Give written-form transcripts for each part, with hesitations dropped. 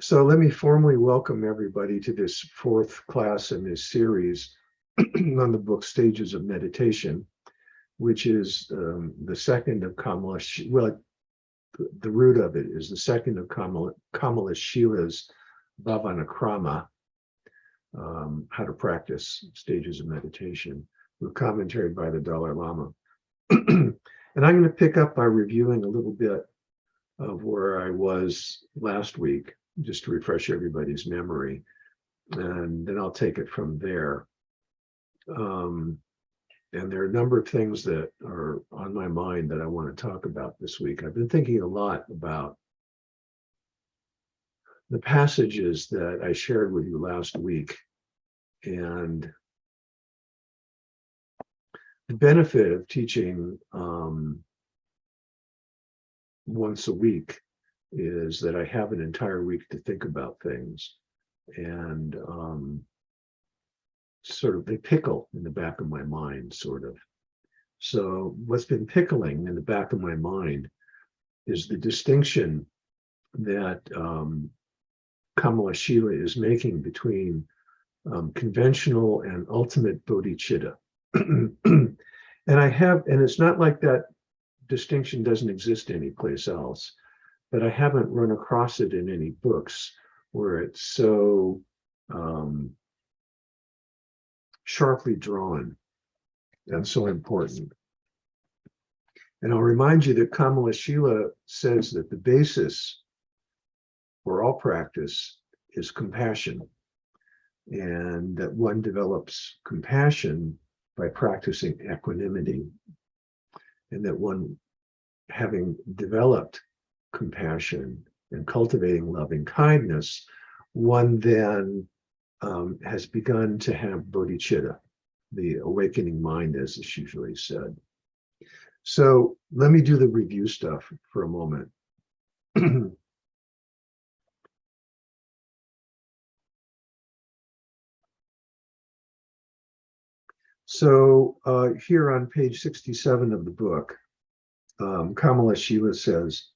So let me formally welcome everybody to this fourth class in this series on the book Stages of Meditation, which is the second of Kamalashila. Well, the root of it is the second of Kamalashila's Bhavanakrama, how to practice stages of meditation, with commentary by the Dalai Lama. And I'm going to pick up by reviewing a little bit of where I was last week, just to refresh everybody's memory, and then I'll take it from there. And there are a number of things that are on my mind that I want to talk about this week. I've been thinking a lot about the passages that I shared with you last week, and the benefit of teaching once a week is that I have an entire week to think about things, and sort of they pickle in the back of my mind, sort of. So what's been pickling in the back of my mind is the distinction that Kamalashila is making between conventional and ultimate bodhicitta. And it's not like that distinction doesn't exist anyplace else, but I haven't run across it in any books where it's so sharply drawn and so important. And I'll remind you that Kamalashila says that the basis for all practice is compassion, and that one develops compassion by practicing equanimity, and that one, having developed compassion and cultivating loving kindness, one then has begun to have bodhicitta, the awakening mind, as is usually said. So let me do the review stuff for a moment. So here on page 67 of the book, Kamalashila says,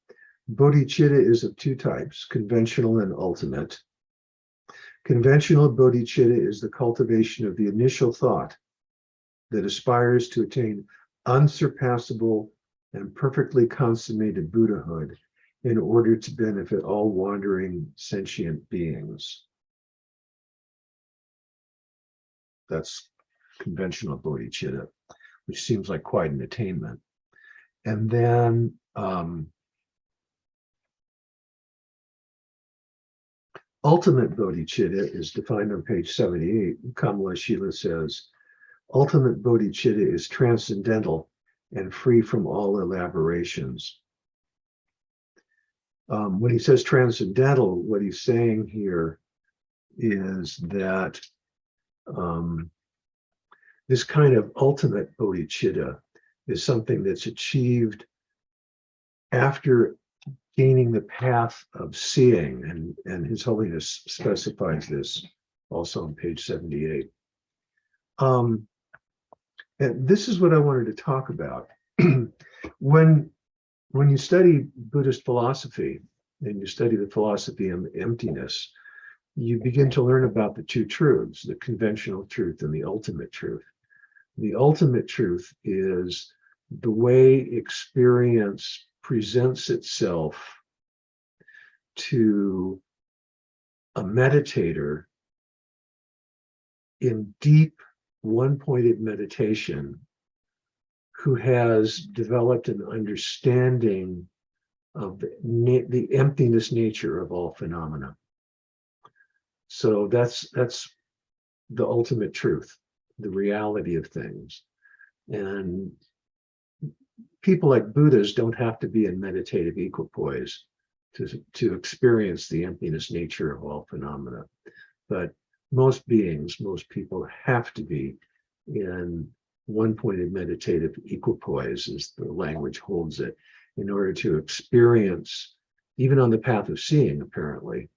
bodhicitta is of two types, conventional and ultimate. Conventional bodhicitta is the cultivation of the initial thought that aspires to attain unsurpassable and perfectly consummated Buddhahood in order to benefit all wandering sentient beings. That's conventional bodhicitta, which seems like quite an attainment. And then ultimate bodhicitta is defined on page 78. Kamalashila says, ultimate bodhicitta is transcendental and free from all elaborations. When he says transcendental, what he's saying here is that this kind of ultimate bodhicitta is something that's achieved after gaining the path of seeing, and His Holiness specifies this also on page 78. And this is what I wanted to talk about. When you study Buddhist philosophy and you study the philosophy of emptiness, you begin to learn about the two truths, the conventional truth and the ultimate truth. The ultimate truth is the way experience presents itself to a meditator in deep, one-pointed meditation who has developed an understanding of the emptiness nature of all phenomena. So that's the ultimate truth, the reality of things. And people like Buddhas don't have to be in meditative equipoise to experience the emptiness nature of all phenomena. But most beings, most people have to be in one-pointed meditative equipoise, as the language holds it, in order to experience, even on the path of seeing, apparently,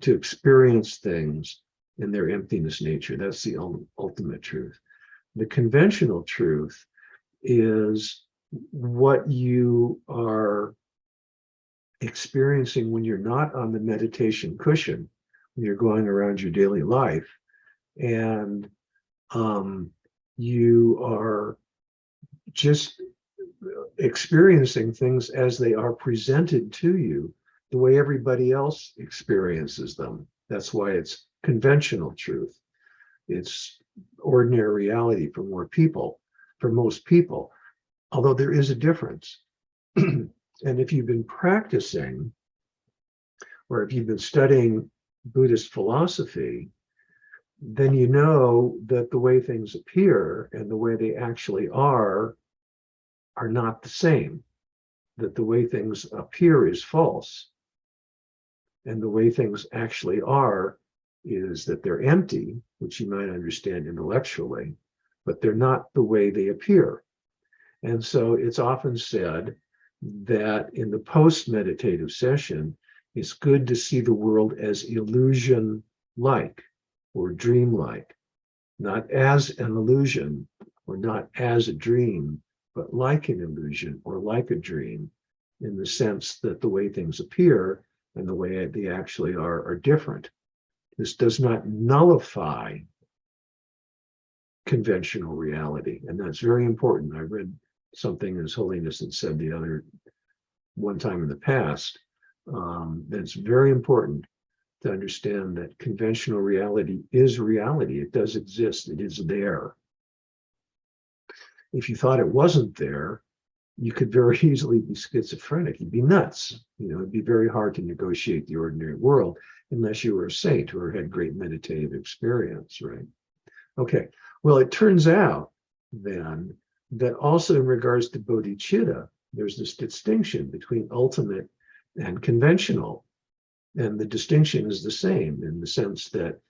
to experience things in their emptiness nature. That's the ultimate truth. The conventional truth is what you are experiencing when you're not on the meditation cushion, when you're going around your daily life, and you are just experiencing things as they are presented to you, the way everybody else experiences them. That's why it's conventional truth. It's ordinary reality for most people, although there is a difference. And if you've been practicing, or if you've been studying Buddhist philosophy, then you know that the way things appear and the way they actually are not the same, that the way things appear is false. And the way things actually are is that they're empty, which you might understand intellectually, but they're not the way they appear. And so it's often said that in the post-meditative session, it's good to see the world as illusion-like or dream-like, not as an illusion or not as a dream, but like an illusion or like a dream, in the sense that the way things appear and the way they actually are different. This does not nullify conventional reality, and that's very important. I read something His Holiness had said one time in the past. That's very important to understand that conventional reality is reality. It does exist. It is there. If you thought it wasn't there, you could very easily be schizophrenic. You'd be nuts. It'd be very hard to negotiate the ordinary world unless you were a saint or had great meditative experience, right? Okay. Well, it turns out then that also in regards to bodhicitta, there's this distinction between ultimate and conventional. And the distinction is the same in the sense that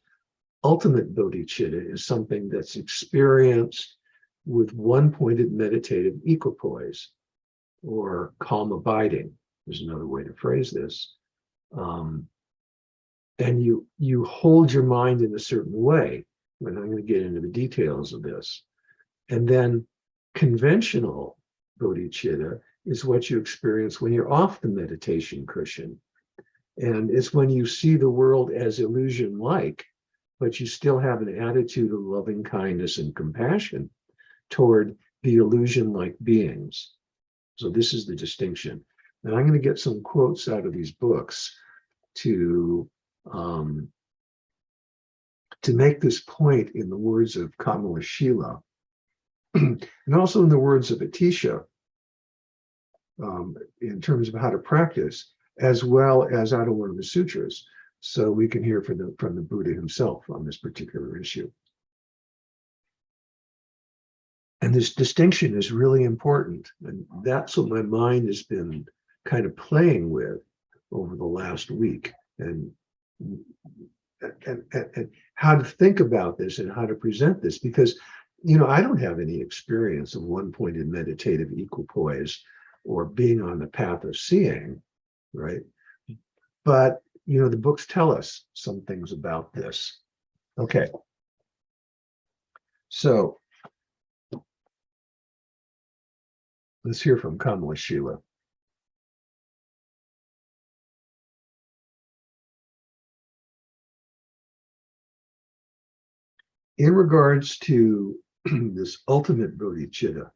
ultimate bodhicitta is something that's experienced with one-pointed meditative equipoise, or calm abiding. There's another way to phrase this. And you hold your mind in a certain way, and I'm going to get into the details of this. And then conventional bodhicitta is what you experience when you're off the meditation cushion. And it's when you see the world as illusion-like, but you still have an attitude of loving kindness and compassion toward the illusion-like beings. So this is the distinction. And I'm going to get some quotes out of these books to make this point in the words of Kamalashila, and also in the words of Atisha, in terms of how to practice, as well as out of one of the sutras, so we can hear from the Buddha himself on this particular issue. And this distinction is really important, and that's what my mind has been kind of playing with over the last week, and how to think about this and how to present this, because I don't have any experience of one-pointed meditative equipoise or being on the path of seeing, right? But the books tell us some things about this. Okay, so let's hear from Kamalashila. In regards to this ultimate bodhicitta,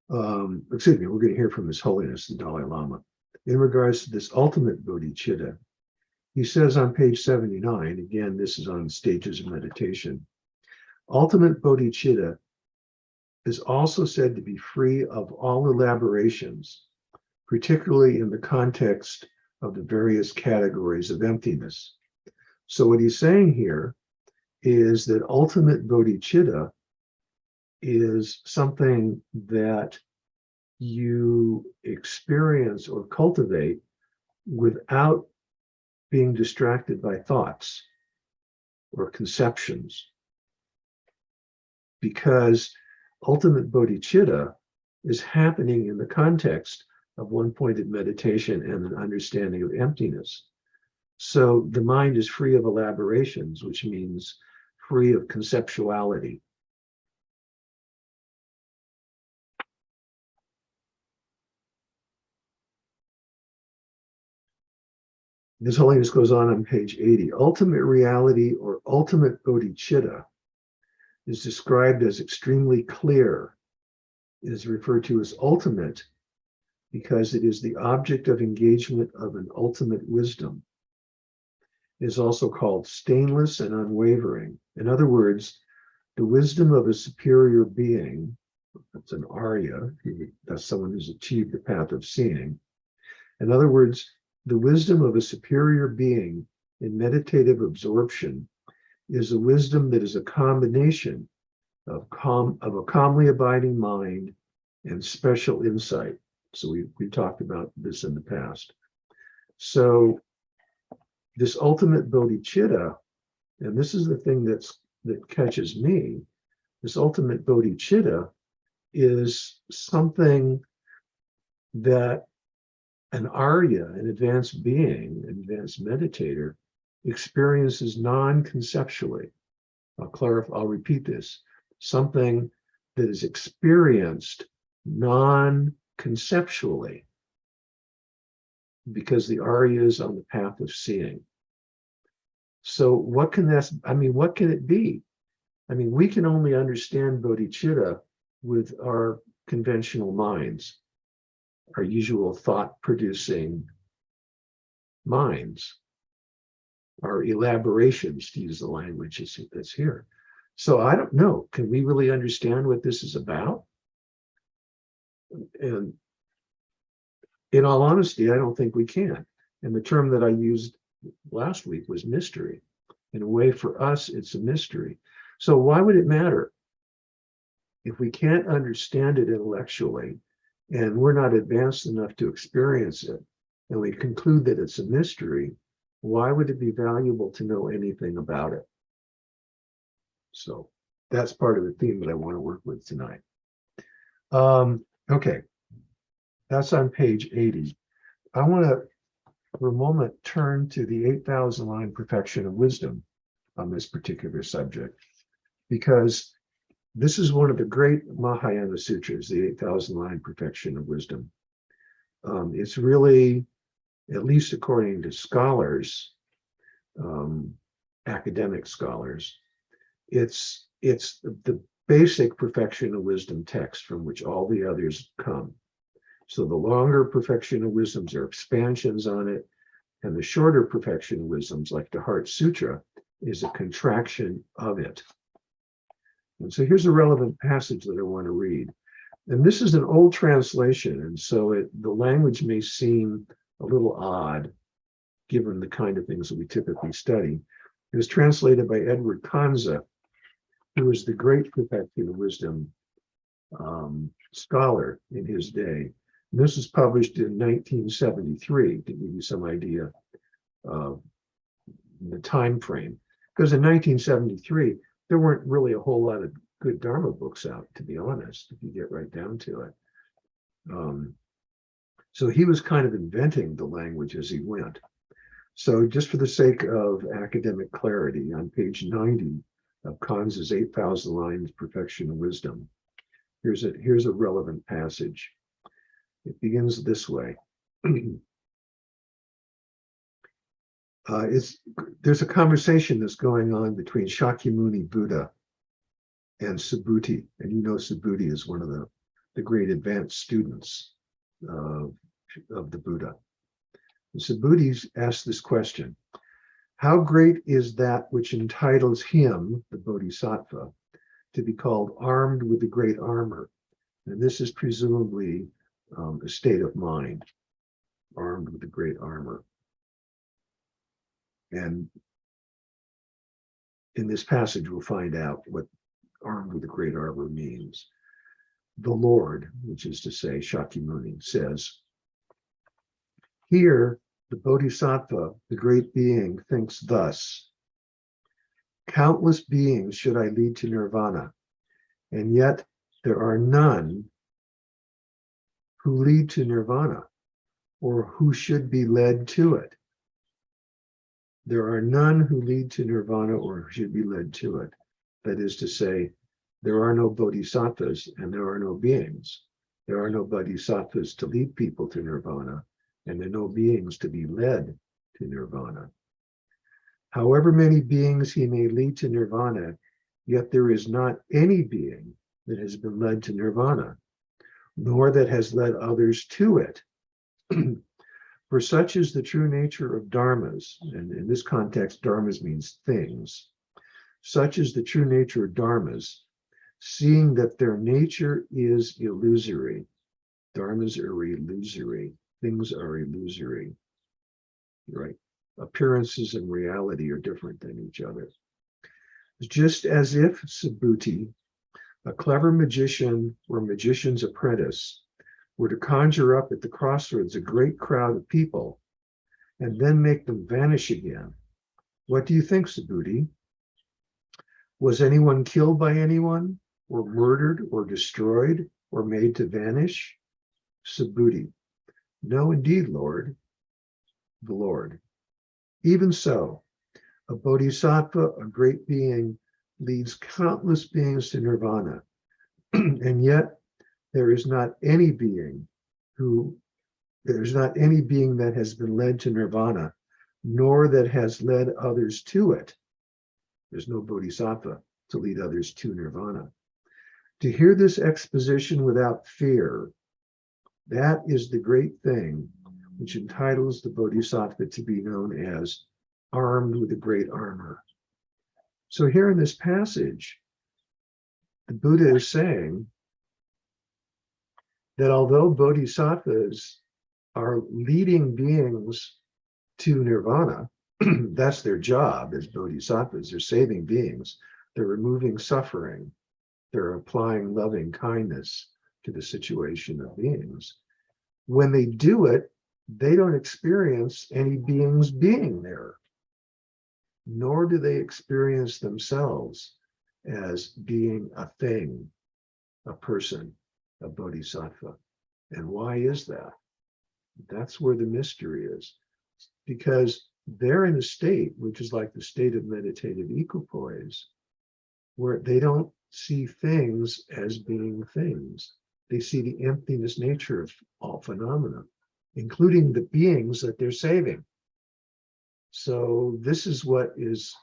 we're going to hear from His Holiness the Dalai Lama. In regards to this ultimate bodhicitta, he says on page 79, again, this is on Stages of Meditation, ultimate bodhicitta is also said to be free of all elaborations, particularly in the context of the various categories of emptiness. So what he's saying here is that ultimate bodhicitta is something that you experience or cultivate without being distracted by thoughts or conceptions, because ultimate bodhicitta is happening in the context of one-pointed meditation and an understanding of emptiness. So the mind is free of elaborations, which means free of conceptuality. His Holiness goes on page 80. Ultimate reality or ultimate bodhicitta is described as extremely clear. It is referred to as ultimate because it is the object of engagement of an ultimate wisdom. It is also called stainless and unwavering. In other words, the wisdom of a superior being, that's an Arya, that's someone who's achieved the path of seeing. In other words, the wisdom of a superior being in meditative absorption is a wisdom that is a combination of a calmly abiding mind and special insight. So we talked about this in the past. So this ultimate bodhicitta, and this is the thing that catches me, this ultimate bodhicitta is something that an Arya, an advanced being, an advanced meditator, experiences non-conceptually. I'll repeat this. Something that is experienced non-conceptually, because the Arya is on the path of seeing. So what can it be? I mean, we can only understand bodhicitta with our conventional minds, our usual thought-producing minds, our elaborations, to use the language that's here. So I don't know, can we really understand what this is about? And in all honesty, I don't think we can. And the term that I used last week was mystery. In a way, for us, it's a mystery. So why would it matter? If we can't understand it intellectually, and we're not advanced enough to experience it, and we conclude that it's a mystery, why would it be valuable to know anything about it? So that's part of the theme that I want to work with tonight. Okay, that's on page 80. I want to, for a moment, turn to the 8,000 line perfection of wisdom on this particular subject, because this is one of the great Mahayana sutras, the 8,000 line perfection of wisdom. It's really, at least according to scholars, academic scholars, it's the basic perfection of wisdom text from which all the others come. So the longer perfection of wisdoms are expansions on it, and the shorter perfection of wisdoms, like the Heart Sutra, is a contraction of it. And so here's a relevant passage that I want to read. And this is an old translation, and so the language may seem a little odd, given the kind of things that we typically study. It was translated by Edward Kanza, who was the great perfection of wisdom scholar in his day. And this was published in 1973, to give you some idea of the time frame. Because in 1973, there weren't really a whole lot of good Dharma books out, to be honest, if you get right down to it. So he was kind of inventing the language as he went. So just for the sake of academic clarity, on page 90 of Kanza's 8,000 lines Perfection of Wisdom, here's a relevant passage. It begins this way. There's a conversation that's going on between Shakyamuni Buddha and Subhuti, and you know Subhuti is one of the great advanced students of the Buddha. And Subhuti asked this question: how great is that which entitles him, the Bodhisattva, to be called armed with the great armor? And this is presumably a state of mind, armed with the great armor. And in this passage, we'll find out what armed with the great armor means. The Lord, which is to say Shakyamuni, says, here the Bodhisattva, the great being, thinks thus: countless beings should I lead to nirvana, and yet there are none who lead to nirvana, or who should be led to it. There are none who lead to nirvana or should be led to it. That is to say, there are no bodhisattvas and there are no beings. There are no bodhisattvas to lead people to nirvana, and there are no beings to be led to nirvana. However many beings he may lead to nirvana, yet there is not any being that has been led to nirvana, nor that has led others to it. For such is the true nature of dharmas, and in this context, dharmas means things. Such is the true nature of dharmas, seeing that their nature is illusory. Dharmas are illusory. Things are illusory, right? Appearances and reality are different than each other. Just as if Subhuti, a clever magician or magician's apprentice, were to conjure up at the crossroads a great crowd of people and then make them vanish again. What do you think, Subhuti? Was anyone killed by anyone, or murdered, or destroyed, or made to vanish? Subhuti: no, indeed, Lord, the Lord. Even so, a bodhisattva, a great being, leads countless beings to nirvana, and yet there is not any being that has been led to nirvana, nor that has led others to it. There's no bodhisattva to lead others to nirvana. To hear this exposition without fear, that is the great thing which entitles the bodhisattva to be known as armed with a great armor. So here in this passage, the Buddha is saying that although bodhisattvas are leading beings to nirvana, that's their job as bodhisattvas. They're saving beings. They're removing suffering. They're applying loving kindness to the situation of beings. When they do it, they don't experience any beings being there, nor do they experience themselves as being a thing, a person, a bodhisattva. And why is that? That's where the mystery is. Because they're in a state which is like the state of meditative equipoise, where they don't see things as being things. They see the emptiness nature of all phenomena, including the beings that they're saving. So this is what is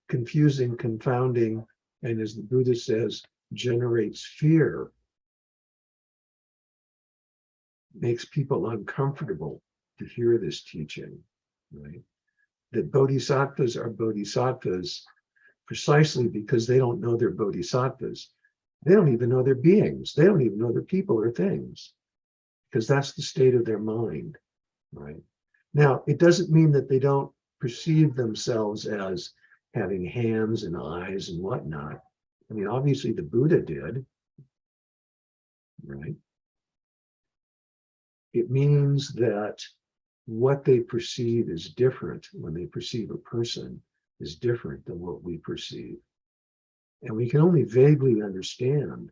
confusing, confounding, and as the Buddha says, generates fear, makes people uncomfortable to hear this teaching, right? That bodhisattvas are bodhisattvas precisely because they don't know they're bodhisattvas. They don't even know they're beings. They don't even know they're people or things, because that's the state of their mind, right? Now, it doesn't mean that they don't perceive themselves as having hands and eyes and whatnot. I mean, obviously the Buddha did, right? It means that what they perceive is different. When they perceive a person is different than what we perceive. And we can only vaguely understand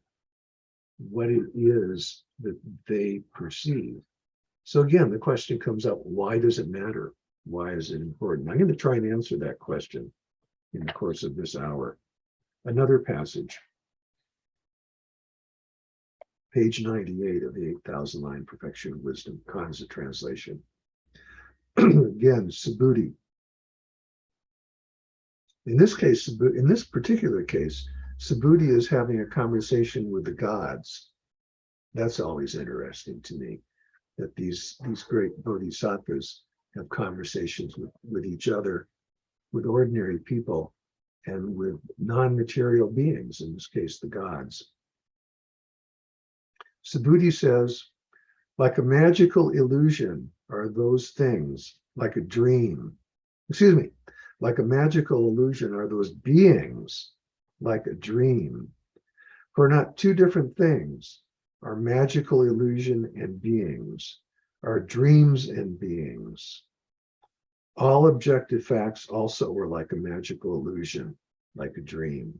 what it is that they perceive. So again, the question comes up, why does it matter? Why is it important? I'm going to try and answer that question in the course of this hour. Another passage, page 98 of the 8,000 line Perfection of Wisdom, Kanza translation. Again, Subhuti. In this case, in this particular case, Subhuti is having a conversation with the gods. That's always interesting to me, that these great bodhisattvas have conversations with each other, with ordinary people, and with non-material beings, in this case, the gods. Subhuti says, like a magical illusion are those things, like a dream. Excuse me, like a magical illusion are those beings, like a dream. For not two different things are magical illusion and beings, are dreams and beings. All objective facts also are like a magical illusion, like a dream.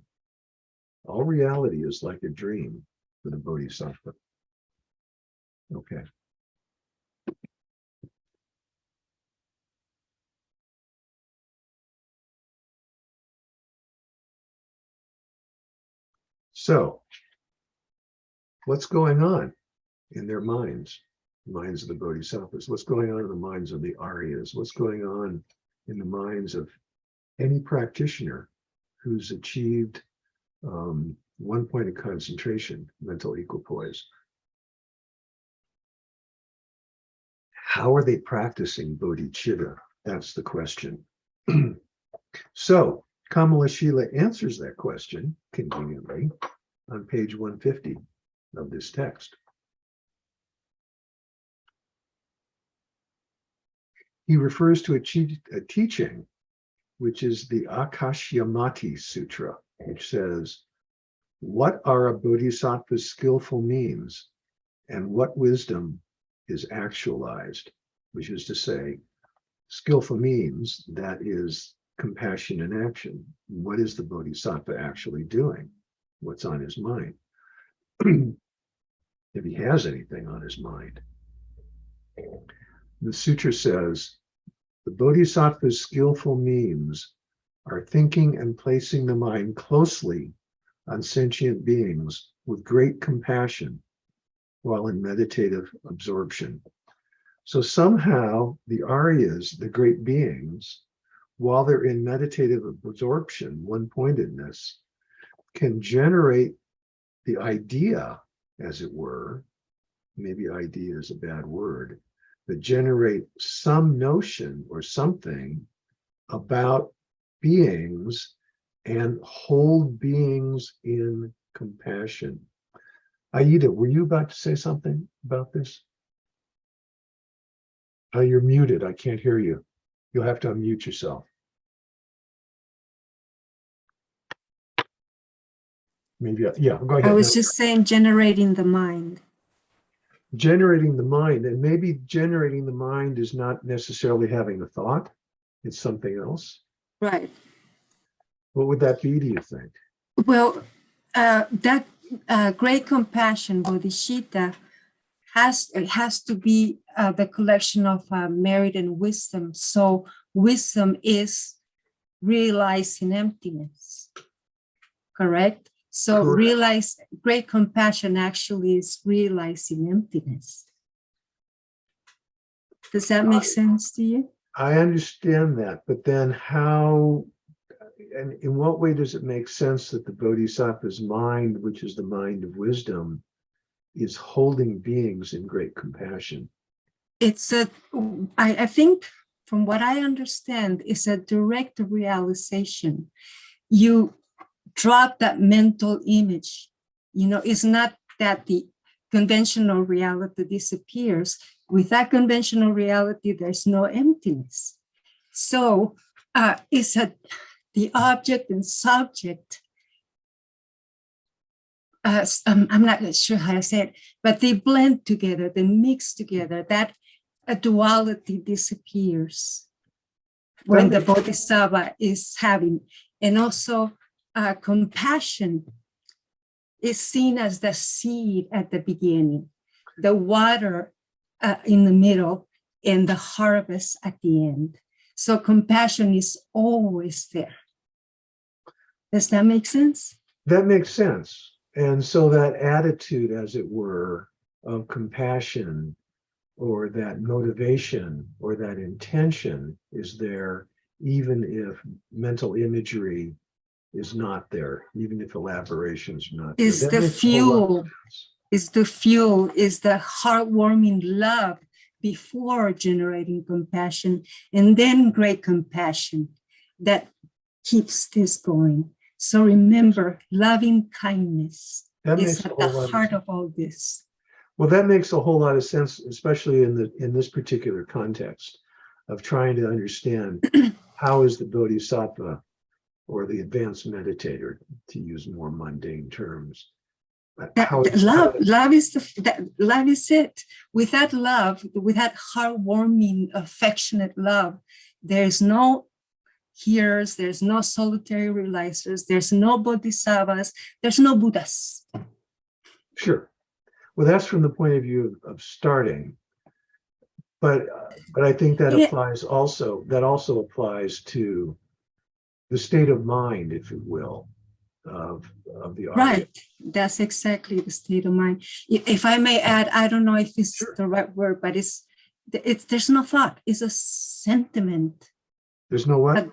All reality is like a dream for the bodhisattva. Okay. So, what's going on in their minds? minds of the Bodhisattvas? What's going on in the minds of the Aryas? What's going on in the minds of any practitioner who's achieved one point of concentration, mental equipoise? How are they practicing bodhicitta? That's the question. So Kamalashila answers that question conveniently on page 150 of this text. He refers to a teaching, which is the Akashyamati Sutra, which says, what are a bodhisattva's skillful means and what wisdom is actualized, which is to say, skillful means, that is compassion in action. What is the bodhisattva actually doing? What's on his mind? If he has anything on his mind. The sutra says, the bodhisattva's skillful means are thinking and placing the mind closely on sentient beings with great compassion while in meditative absorption. So somehow the Aryas, the great beings, while they're in meditative absorption, one-pointedness, can generate the idea, as it were, maybe idea is a bad word, but generate some notion or something about beings and hold beings in compassion. Aida, were you about to say something about this? Oh, you're muted. I can't hear you. You'll have to unmute yourself. Maybe, yeah, go ahead. I was just saying generating the mind. Generating the mind, and maybe generating the mind is not necessarily having a thought. It's something else. Right. What would that be, do you think? Well, that great compassion, bodhicitta, has to be the collection of merit and wisdom. So wisdom is realizing emptiness, correct? So Correct. realize great compassion actually is realizing emptiness. Does that make sense to you? I understand that, but then how, and in what way does it make sense that the bodhisattva's mind, which is the mind of wisdom, is holding beings in great compassion? It's I think from what I understand, it's a direct realization. You drop that mental image. It's not that the conventional reality disappears. With that conventional reality, there's no emptiness. So it's the object and subject. I'm not sure how to say it, but they blend together, they mix together. That a duality disappears when the bodhisattva is having. And also compassion is seen as the seed at the beginning, the water in the middle, and the harvest at the end. So compassion is always there. Does that make sense? That makes sense. And so that attitude, as it were, of compassion, or that motivation, or that intention is there, even if mental imagery is not there, even if elaborations are not there. Is the fuel, is the heartwarming love before generating compassion, and then great compassion that keeps this going. So remember, loving kindness is at the heart of all this. Well, that makes a whole lot of sense, especially in this particular context of trying to understand how is the bodhisattva, or the advanced meditator, to use more mundane terms. Love is it. Without love, without heartwarming, affectionate love, there's no hearers, there's no solitary realizers, there's no bodhisattvas, there's no Buddhas. Sure. Well, that's from the point of view of starting, but I think that applies also. That also applies to the state of mind, if you will, of the Arya. Right. That's exactly the state of mind. If I may add, I don't know if this Sure. is the right word, but it's there's no thought. It's a sentiment. There's no what?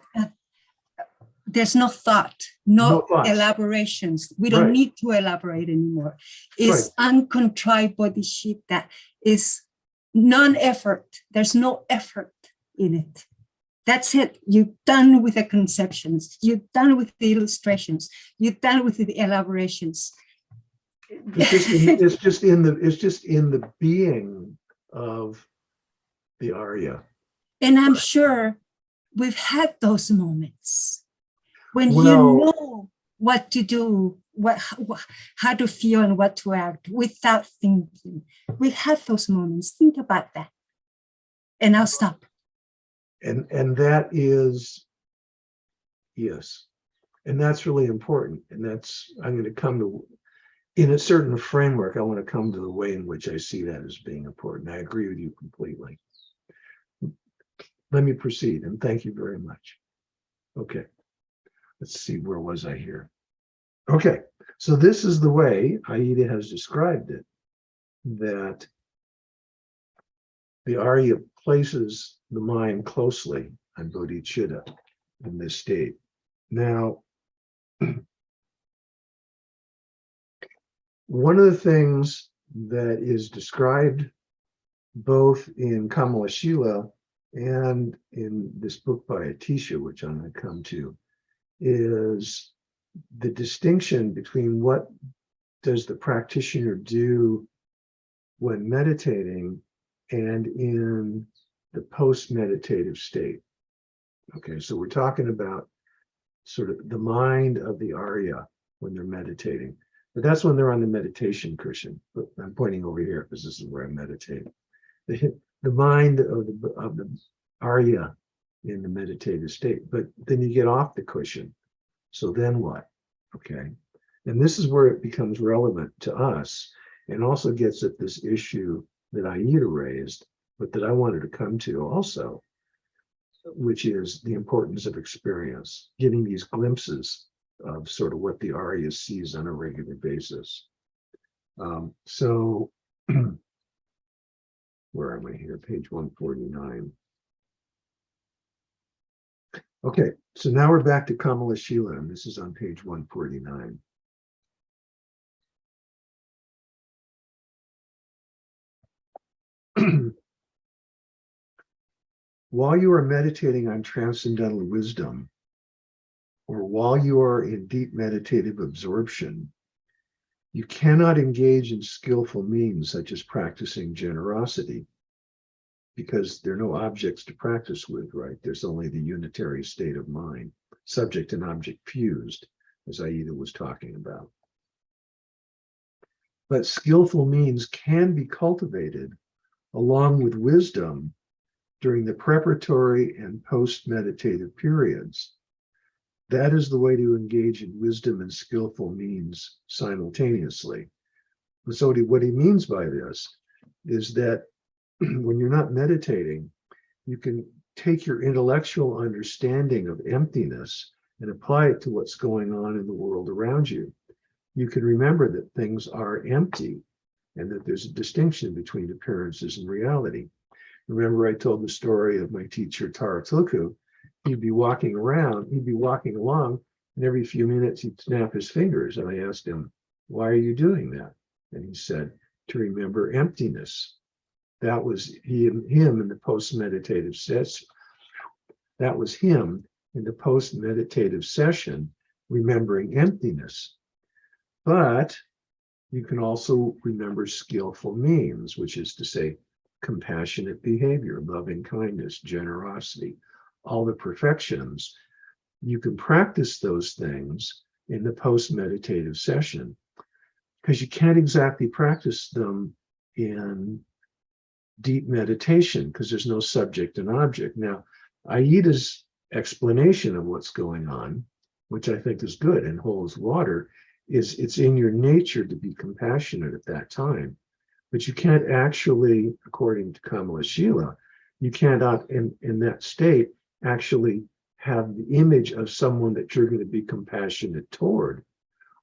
There's no thought, No no thoughts. elaborations. We don't Right. need to elaborate anymore. It's uncontrived bodhicitta. It's non-effort. There's no effort in it. That's it. You're done with the conceptions. You're done with the illustrations. You're done with the elaborations. It's just in the being of the Arya. And I'm sure we've had those moments when Well, you know what to do, how to feel and what to act without thinking. We have those moments. Think about that. And I'll stop. And that is, yes. And that's really important. And that's, I'm going to come to, in a certain framework, I want to come to the way in which I see that as being important. I agree with you completely. Let me proceed, and thank you very much. Okay, let's see, where was I here? Okay, so this is the way Aida has described it, that the Arya places the mind closely on bodhicitta in this state. Now, one of the things that is described both in Kamalashila and in this book by Atisha, which I'm going to come to, is the distinction between what does the practitioner do when meditating and in the post-meditative state. Okay, so we're talking about sort of the mind of the Arya when they're meditating. But that's when they're on the meditation cushion. But I'm pointing over here because this is where I meditate. The mind of the Arya in the meditative state. But then you get off the cushion. So then what? Okay. And this is where it becomes relevant to us and also gets at this issue that Aida raised, but that I wanted to come to also, which is the importance of experience, getting these glimpses of sort of what the Arya sees on a regular basis. So where am I here? Page 149. Okay, so now we're back to Kamalashila, and this is on page 149. While you are meditating on transcendental wisdom, or while you are in deep meditative absorption, you cannot engage in skillful means such as practicing generosity, because there are no objects to practice with, right? There's only the unitary state of mind, subject and object fused, as Aida was talking about. But skillful means can be cultivated along with wisdom during the preparatory and post-meditative periods. That is the way to engage in wisdom and skillful means simultaneously. So what he means by this is that when you're not meditating, you can take your intellectual understanding of emptiness and apply it to what's going on in the world around you. You can remember that things are empty and that there's a distinction between appearances and reality. Remember, I told the story of my teacher, Taratuku. He'd be walking along, and every few minutes he'd snap his fingers. And I asked him, why are you doing that? And he said, to remember emptiness. That was him in the post-meditative session. That was him in the post-meditative session, remembering emptiness. But you can also remember skillful means, which is to say, compassionate behavior, loving kindness, generosity, all the perfections. You can practice those things in the post-meditative session because you can't exactly practice them in deep meditation because there's no subject and object. Now, Aida's explanation of what's going on, which I think is good and holds water, is it's in your nature to be compassionate at that time. But you can't actually, according to Kamalashila, you cannot in that state actually have the image of someone that you're going to be compassionate toward.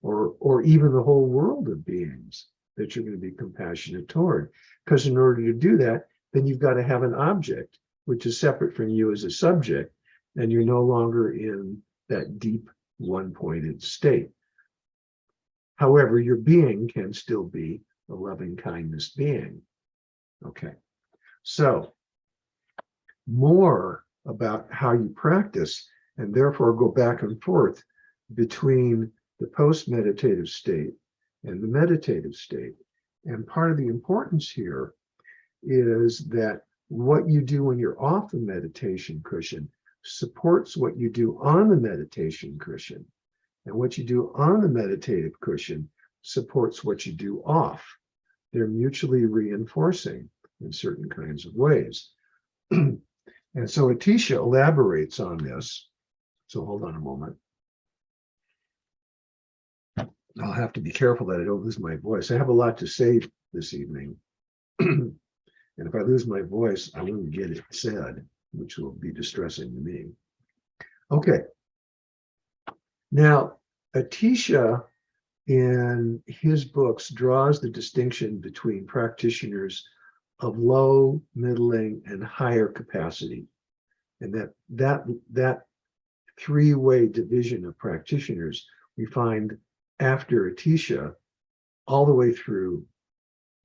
or even the whole world of beings that you're going to be compassionate toward. Because in order to do that, then you've got to have an object, which is separate from you as a subject, and you're no longer in that deep one-pointed state. However, your being can still be a loving kindness being. Okay, so more about how you practice, and therefore go back and forth between the post-meditative state and the meditative state. And part of the importance here is that what you do when you're off the meditation cushion supports what you do on the meditation cushion. And what you do on the meditative cushion supports what you do off. They're mutually reinforcing in certain kinds of ways. And so Atisha elaborates on this. So hold on a moment. I'll have to be careful that I don't lose my voice. I have a lot to say this evening. And if I lose my voice, I won't get it said, which will be distressing to me. Okay. Now, Atisha, in his books, draws the distinction between practitioners of low, middling, and higher capacity. And that three-way division of practitioners we find after Atisha all the way through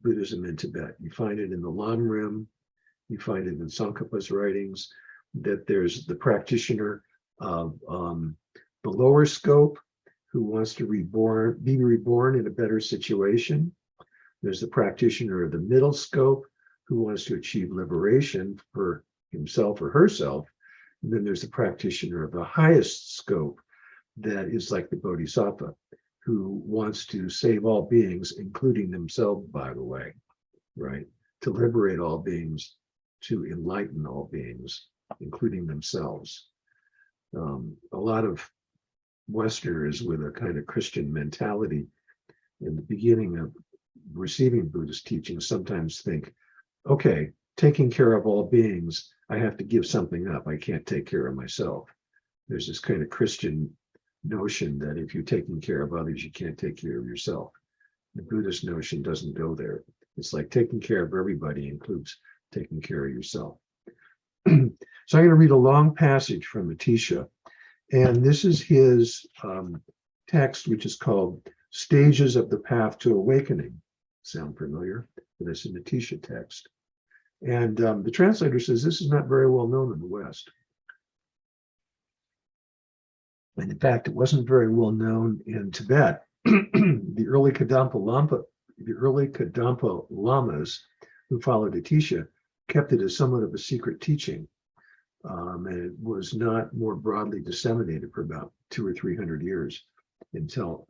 Buddhism in Tibet. You find it in the Lamrim, you find it in Tsongkhapa's writings, that there's the practitioner of the lower scope who wants to be reborn in a better situation. There's the practitioner of the middle scope who wants to achieve liberation for himself or herself. And then there's the practitioner of the highest scope that is like the Bodhisattva, who wants to save all beings, including themselves, by the way, right? To liberate all beings, to enlighten all beings, including themselves. A lot of Westerners with a kind of Christian mentality in the beginning of receiving Buddhist teaching sometimes think, okay, taking care of all beings, I have to give something up. I can't take care of myself. There's this kind of Christian notion that if you're taking care of others, you can't take care of yourself. The Buddhist notion doesn't go there. It's like taking care of everybody includes taking care of yourself. So I'm going to read a long passage from Atisha, and this is his text, which is called Stages of the Path to Awakening. Sound familiar? That's an Atisha text. And the translator says this is not very well known in the West. And in fact, it wasn't very well known in Tibet. The early Kadampa Lamas who followed Atisha kept it as somewhat of a secret teaching. And it was not more broadly disseminated for about 200 or 300 years until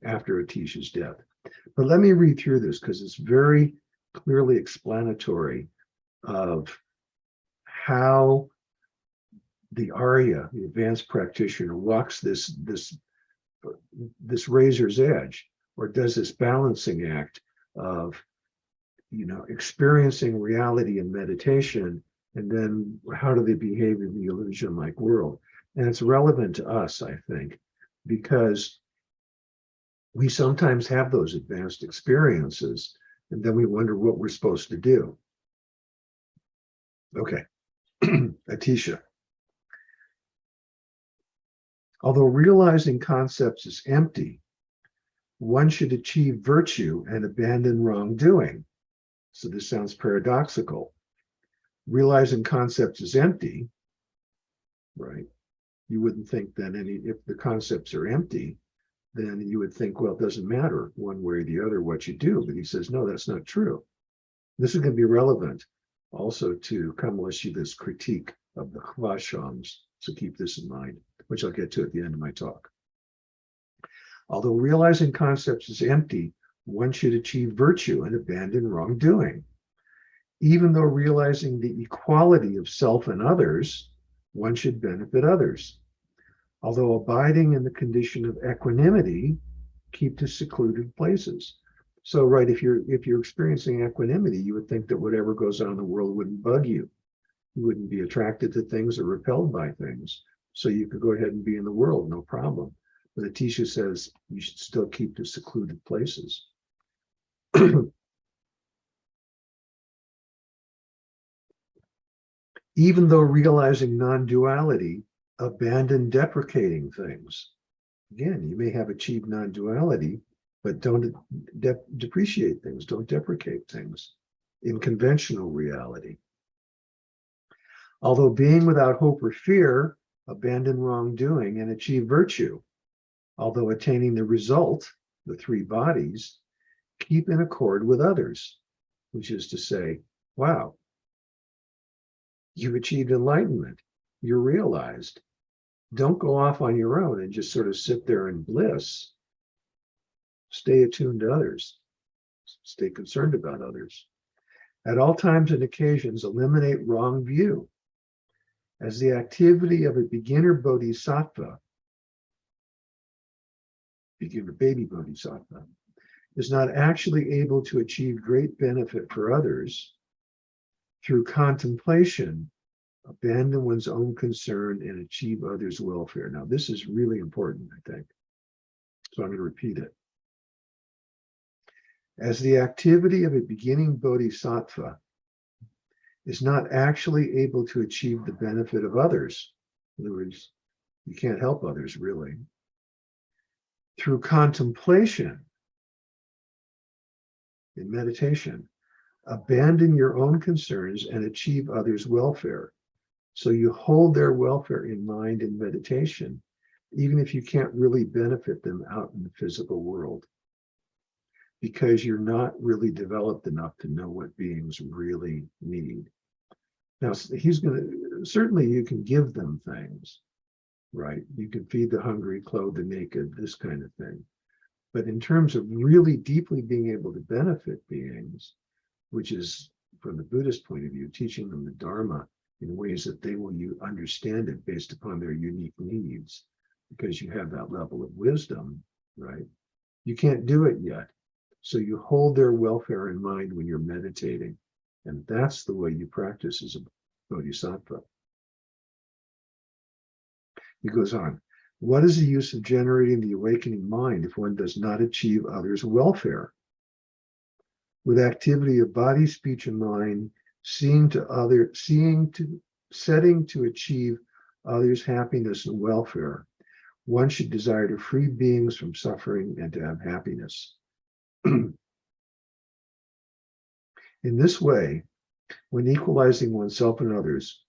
after Atisha's death. But let me read through this because it's very clearly explanatory of how the Arya, the advanced practitioner, walks this razor's edge, or does this balancing act of, experiencing reality in meditation, and then how do they behave in the illusion-like world? And it's relevant to us, I think, because we sometimes have those advanced experiences, and then we wonder what we're supposed to do. Okay, Atisha. Although realizing concepts is empty, one should achieve virtue and abandon wrongdoing. So this sounds paradoxical. Realizing concepts is empty, right? You wouldn't think that if the concepts are empty, then you would think, well, it doesn't matter one way or the other what you do. But he says, no, that's not true. This is going to be relevant also to Kamalashila's critique of the Hvashams. So keep this in mind, which I'll get to at the end of my talk. Although realizing concepts is empty, one should achieve virtue and abandon wrongdoing. Even though realizing the equality of self and others, one should benefit others. Although abiding in the condition of equanimity, keep to secluded places. So, right, if you're experiencing equanimity, you would think that whatever goes on in the world wouldn't bug you. You wouldn't be attracted to things or repelled by things. So you could go ahead and be in the world, no problem. But Atisha says you should still keep the secluded places. Even though realizing non-duality, abandon deprecating things. Again, you may have achieved non-duality, but don't depreciate things, don't deprecate things in conventional reality. Although being without hope or fear, abandon wrongdoing and achieve virtue. Although attaining the result, the three bodies, keep in accord with others, which is to say, wow, you've achieved enlightenment, you're realized. Don't go off on your own and just sort of sit there in bliss. Stay attuned to others. Stay concerned about others. At all times and occasions, eliminate wrong view. As the activity of a beginner bodhisattva, beginner baby bodhisattva, is not actually able to achieve great benefit for others, through contemplation, abandon one's own concern and achieve others' welfare. Now, this is really important, I think. So I'm going to repeat it. As the activity of a beginning bodhisattva is not actually able to achieve the benefit of others, in other words, you can't help others really, through contemplation in meditation, abandon your own concerns and achieve others' welfare. So you hold their welfare in mind in meditation, even if you can't really benefit them out in the physical world, because you're not really developed enough to know what beings really need. Now, he's going to, certainly you can give them things, right? You can feed the hungry, clothe the naked, this kind of thing. But in terms of really deeply being able to benefit beings, which is, from the Buddhist point of view, teaching them the Dharma in ways that they will understand it based upon their unique needs, because you have that level of wisdom, right? You can't do it yet. So you hold their welfare in mind when you're meditating. And that's the way you practice as a bodhisattva. He goes on, what is the use of generating the awakening mind if one does not achieve others' welfare? With activity of body, speech, and mind, setting to achieve others' happiness and welfare, one should desire to free beings from suffering and to have happiness. In this way, when equalizing oneself and others,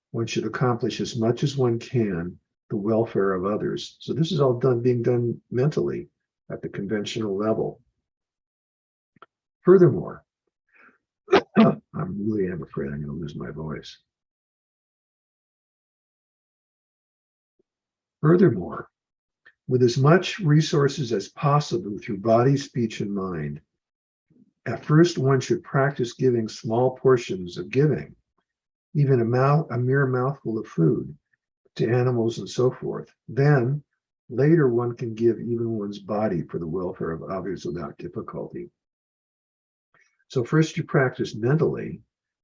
one should accomplish as much as one can the welfare of others. So this is all being done mentally at the conventional level. Furthermore, I really am afraid I'm going to lose my voice. Furthermore, with as much resources as possible through body, speech, and mind, at first one should practice giving small portions of giving, even a mere mouthful of food, to animals and so forth. Then, later one can give even one's body for the welfare of others without difficulty. So first you practice mentally,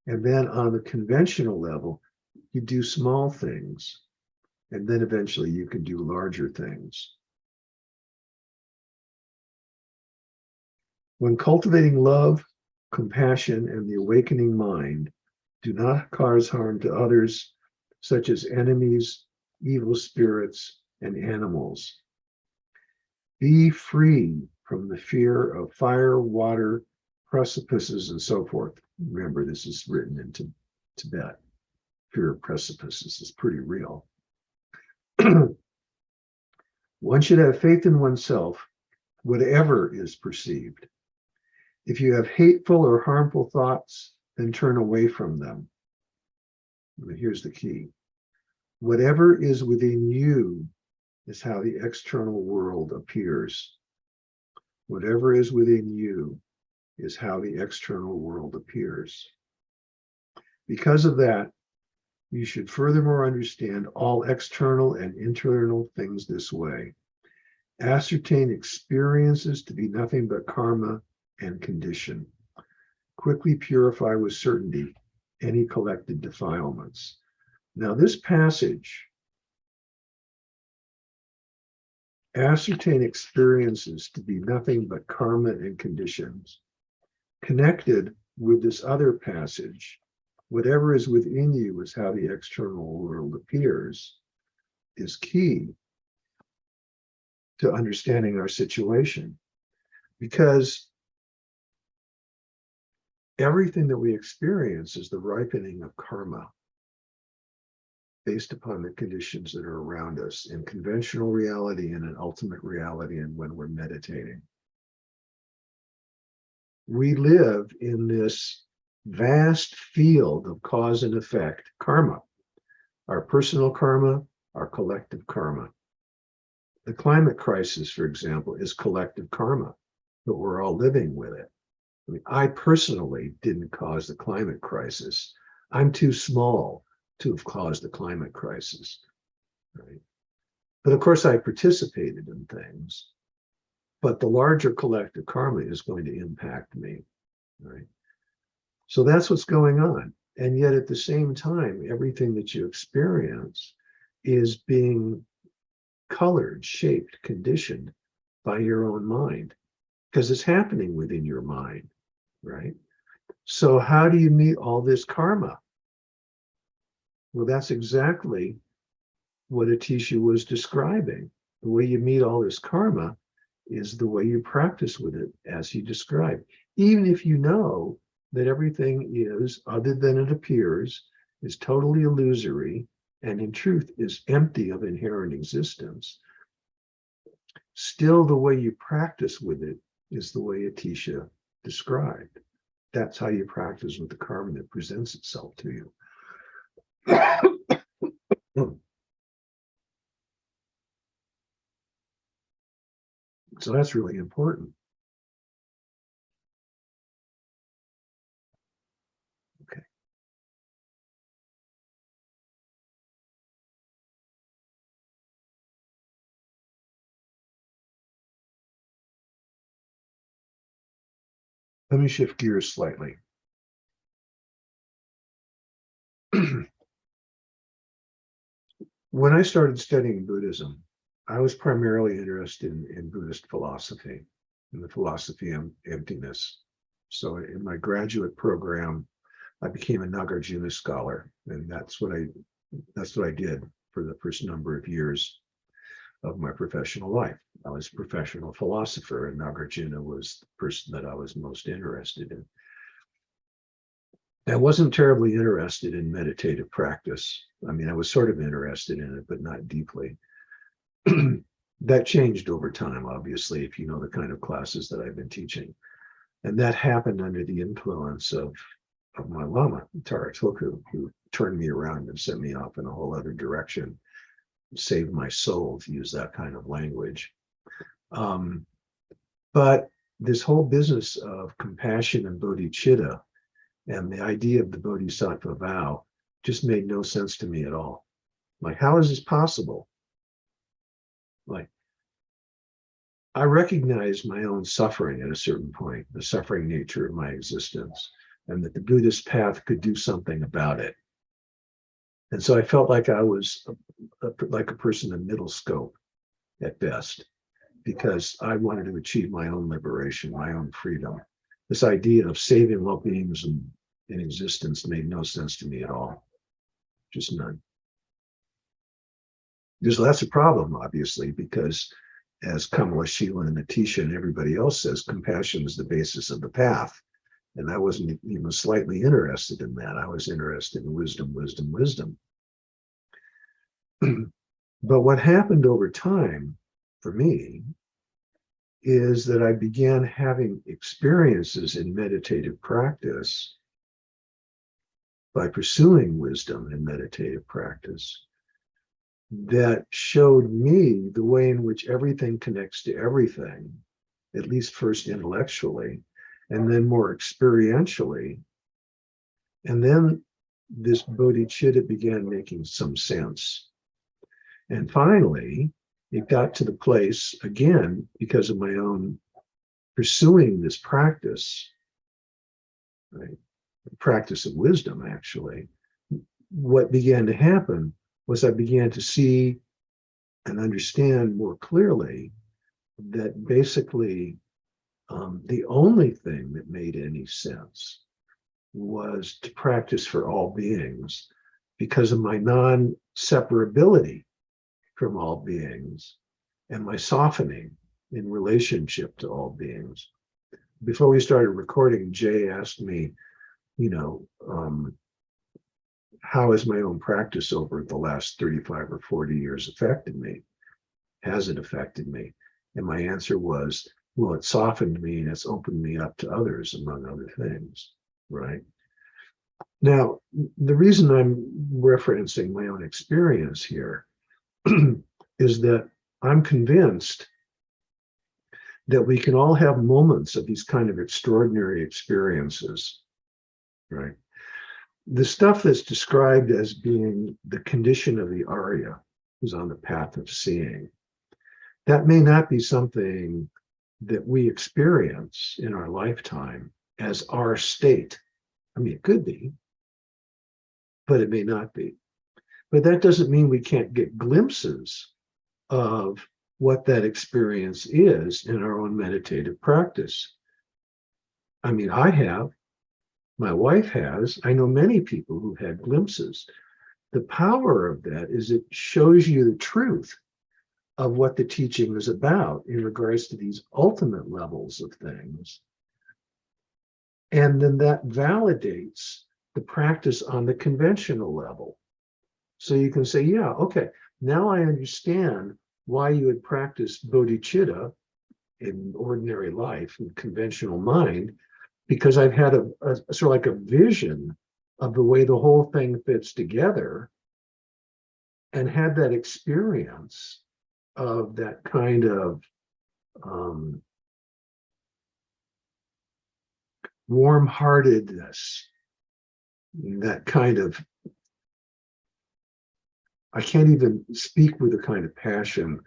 and then on the conventional level, you do small things, and then eventually you can do larger things. When cultivating love, compassion, and the awakening mind, do not cause harm to others, such as enemies, evil spirits, and animals. Be free from the fear of fire, water, precipices, and so forth. Remember, this is written into Tibet. Fear of precipices is pretty real. One should have faith in oneself, whatever is perceived. If you have hateful or harmful thoughts, then turn away from them. And here's the key. Whatever is within you is how the external world appears. Whatever is within you is how the external world appears. Because of that, you should furthermore understand all external and internal things this way. Ascertain experiences to be nothing but karma and condition. Quickly purify with certainty any collected defilements. Now, this passage ascertain experiences to be nothing but karma and conditions. Connected with this other passage, whatever is within you is how the external world appears, is key to understanding our situation. Because everything that we experience is the ripening of karma based upon the conditions that are around us in conventional reality and in ultimate reality and when we're meditating. We live in this vast field of cause and effect, karma, our personal karma, our collective karma. The climate crisis, for example, is collective karma, but we're all living with it. I mean, I personally didn't cause the climate crisis. I'm too small to have caused the climate crisis, right? But of course, I participated in things, but the larger collective karma is going to impact me, right? So that's what's going on. And yet at the same time, everything that you experience is being colored, shaped, conditioned by your own mind, because it's happening within your mind, right? So how do you meet all this karma? Well, that's exactly what Atisha was describing. The way you meet all this karma is the way you practice with it, as he described. Even if you know that everything is, other than it appears, is totally illusory, and in truth is empty of inherent existence, still the way you practice with it is the way Atisha described. That's how you practice with the karma that presents itself to you. So that's really important. Okay. Let me shift gears slightly. When I started studying Buddhism, I was primarily interested in Buddhist philosophy, in the philosophy of emptiness. So in my graduate program, I became a Nagarjuna scholar, and that's what I did for the first number of years of my professional life. I was a professional philosopher, and Nagarjuna was the person that I was most interested in. I wasn't terribly interested in meditative practice. I mean, I was sort of interested in it, but not deeply. That changed over time, obviously, if you know the kind of classes that I've been teaching. And that happened under the influence of my Lama, Tara Tulku, who turned me around and sent me off in a whole other direction, saved my soul, to use that kind of language. But this whole business of compassion and bodhicitta and the idea of the bodhisattva vow just made no sense to me at all. Like, how is this possible? Like, I recognized my own suffering at a certain point, the suffering nature of my existence, and that the Buddhist path could do something about it. And so I felt like I was like a person in middle scope at best, because I wanted to achieve my own liberation, my own freedom. This idea of saving all beings in existence made no sense to me at all, just none. Because that's a problem, obviously, because as Kamalashila and Atisha and everybody else says, compassion is the basis of the path. And I wasn't even slightly interested in that. I was interested in wisdom, wisdom, wisdom. But what happened over time for me is that I began having experiences in meditative practice by pursuing wisdom in meditative practice that showed me the way in which everything connects to everything, at least first intellectually, and then more experientially. And then this bodhicitta began making some sense. And finally, it got to the place, again, because of my own pursuing this practice, right? The practice of wisdom, actually. What began to happen was I began to see and understand more clearly that basically the only thing that made any sense was to practice for all beings because of my non-separability from all beings and my softening in relationship to all beings. Before we started recording, Jay asked me, how has my own practice over the last 35 or 40 years affected me? Has it affected me? And my answer was, well, it softened me and it's opened me up to others, among other things, right? Now, the reason I'm referencing my own experience here is that I'm convinced that we can all have moments of these kind of extraordinary experiences, right? The stuff that's described as being the condition of the Arya, who's on the path of seeing, that may not be something that we experience in our lifetime as our state. I mean, it could be, but it may not be. But that doesn't mean we can't get glimpses of what that experience is in our own meditative practice. I mean, I have, my wife has, I know many people who've had glimpses. The power of that is it shows you the truth of what the teaching is about in regards to these ultimate levels of things. And then that validates the practice on the conventional level. So you can say, yeah, okay, now I understand why you would practice bodhicitta in ordinary life, in conventional mind, because I've had a sort of like a vision of the way the whole thing fits together and had that experience of that kind of warm-heartedness, that kind of, I can't even speak with the kind of passion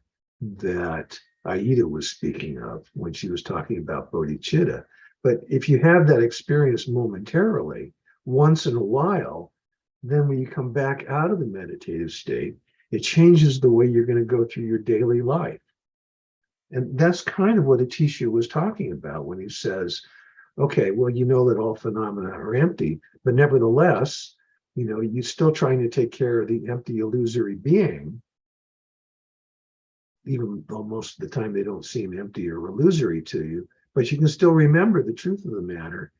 that Aida was speaking of when she was talking about bodhicitta. But if you have that experience momentarily, once in a while, then when you come back out of the meditative state, it changes the way you're going to go through your daily life. And that's kind of what Atisha was talking about when he says, okay, well, you know that all phenomena are empty, but nevertheless, you're still trying to take care of the empty illusory being, even though most of the time they don't seem empty or illusory to you, but you can still remember the truth of the matter.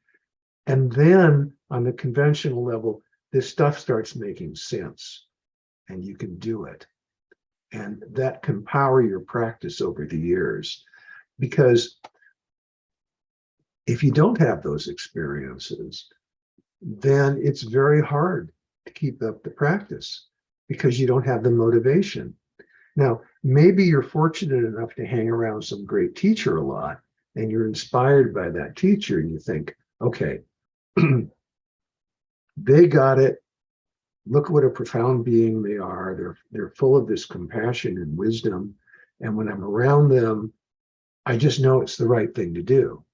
And then on the conventional level, this stuff starts making sense and you can do it. And that can power your practice over the years. Because if you don't have those experiences, then it's very hard to keep up the practice because you don't have the motivation. Now, maybe you're fortunate enough to hang around some great teacher a lot and you're inspired by that teacher and you think, okay, they got it. Look what a profound being they are. They're full of this compassion and wisdom. And when I'm around them, I just know it's the right thing to do.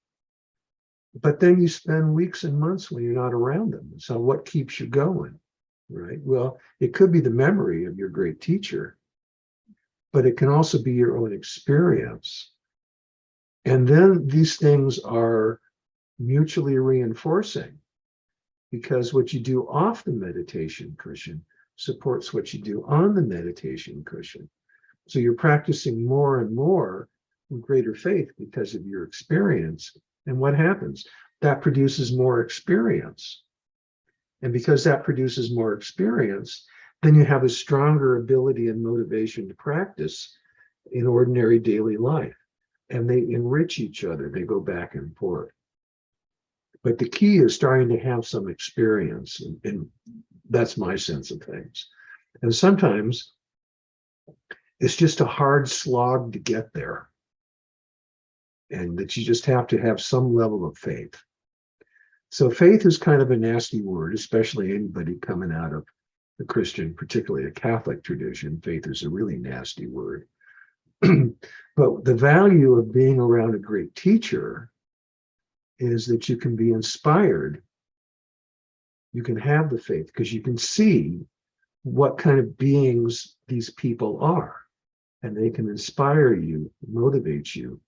But then you spend weeks and months when you're not around them. So what keeps you going, right? Well, it could be the memory of your great teacher, but it can also be your own experience. And then these things are mutually reinforcing because what you do off the meditation cushion supports what you do on the meditation cushion. So you're practicing more and more with greater faith because of your experience. And what happens? That produces more experience. And because that produces more experience, then you have a stronger ability and motivation to practice in ordinary daily life. And they enrich each other. They go back and forth. But the key is starting to have some experience. And that's my sense of things. And sometimes it's just a hard slog to get there. And that you just have to have some level of faith. So faith is kind of a nasty word, especially anybody coming out of the Christian, particularly a Catholic tradition. Faith is a really nasty word. But the value of being around a great teacher is that you can be inspired. You can have the faith because you can see what kind of beings these people are. and they can inspire you, motivate you.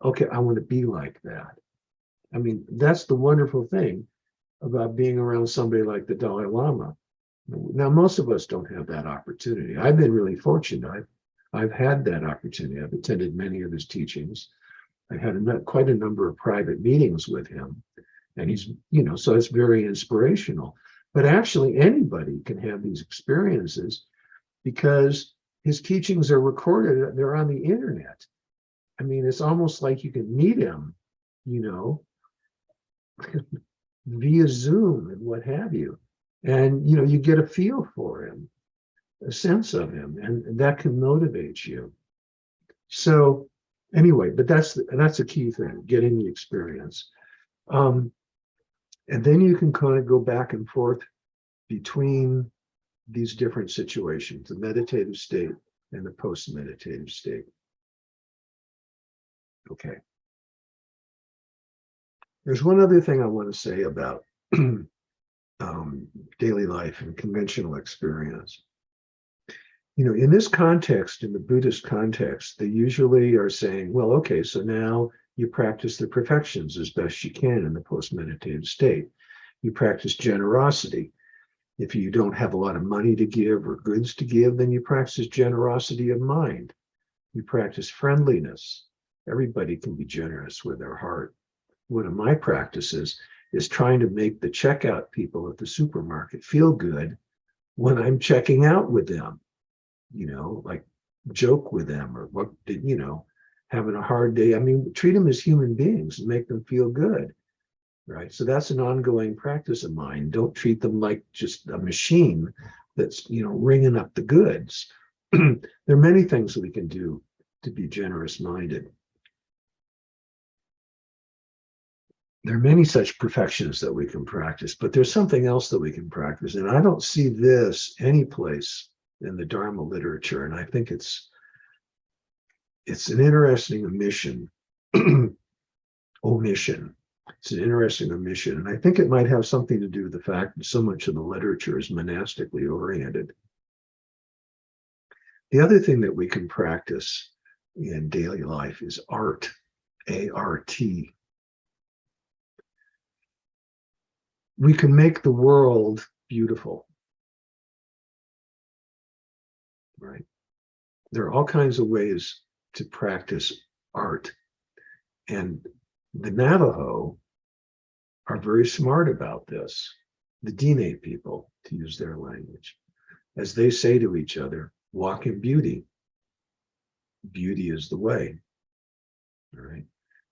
Okay, I want to be like that. I mean, that's the wonderful thing about being around somebody like the Dalai Lama. Now, most of us don't have that opportunity. I've been really fortunate. I've had that opportunity. I've attended many of his teachings. I had quite a number of private meetings with him. And he's, so it's very inspirational. But actually, anybody can have these experiences because his teachings are recorded. They're on the internet. I mean, it's almost like you can meet him, via Zoom and what have you. And, you get a feel for him, a sense of him, and that can motivate you. So anyway, but that's a key thing, getting the experience. And then you can kind of go back and forth between these different situations, the meditative state and the post-meditative state. Okay. There's one other thing I want to say about daily life and conventional experience. In this context, in the Buddhist context, they usually are saying, well, okay, so now you practice the perfections as best you can in the post-meditative state. You practice generosity. If you don't have a lot of money to give or goods to give, then you practice generosity of mind. You practice friendliness. Everybody can be generous with their heart. One of my practices is trying to make the checkout people at the supermarket feel good when I'm checking out with them, like joke with them or what, having a hard day. I mean, treat them as human beings and make them feel good, right? So that's an ongoing practice of mine. Don't treat them like just a machine that's, ringing up the goods. There are many things that we can do to be generous-minded. There are many such perfections that we can practice, but there's something else that we can practice. And I don't see this any place in the Dharma literature. And I think it's an interesting omission. Omission. It's an interesting omission. And I think it might have something to do with the fact that so much of the literature is monastically oriented. The other thing that we can practice in daily life is art, A-R-T. We can make the world beautiful, right? There are all kinds of ways to practice art. And the Navajo are very smart about this. The Diné people, to use their language, as they say to each other, walk in beauty. Beauty is the way, all right?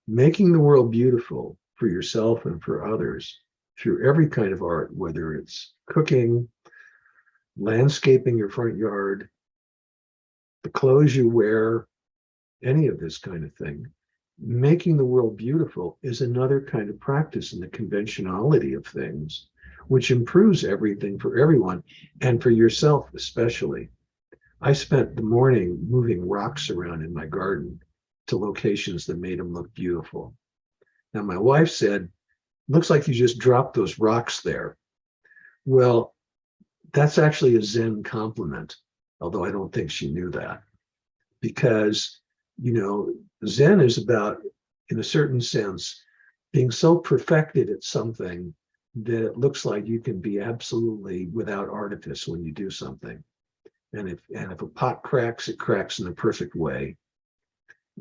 Making the world beautiful for yourself and for others through every kind of art, whether it's cooking, landscaping your front yard, the clothes you wear, any of this kind of thing. Making the world beautiful is another kind of practice in the conventionality of things, which improves everything for everyone and for yourself especially. I spent the morning moving rocks around in my garden to locations that made them look beautiful. Now, my wife said, looks like you just dropped those rocks there. Well, that's actually a Zen compliment, although I don't think she knew that. Because, Zen is about, in a certain sense, being so perfected at something that it looks like you can be absolutely without artifice when you do something. And if a pot cracks, it cracks in the perfect way.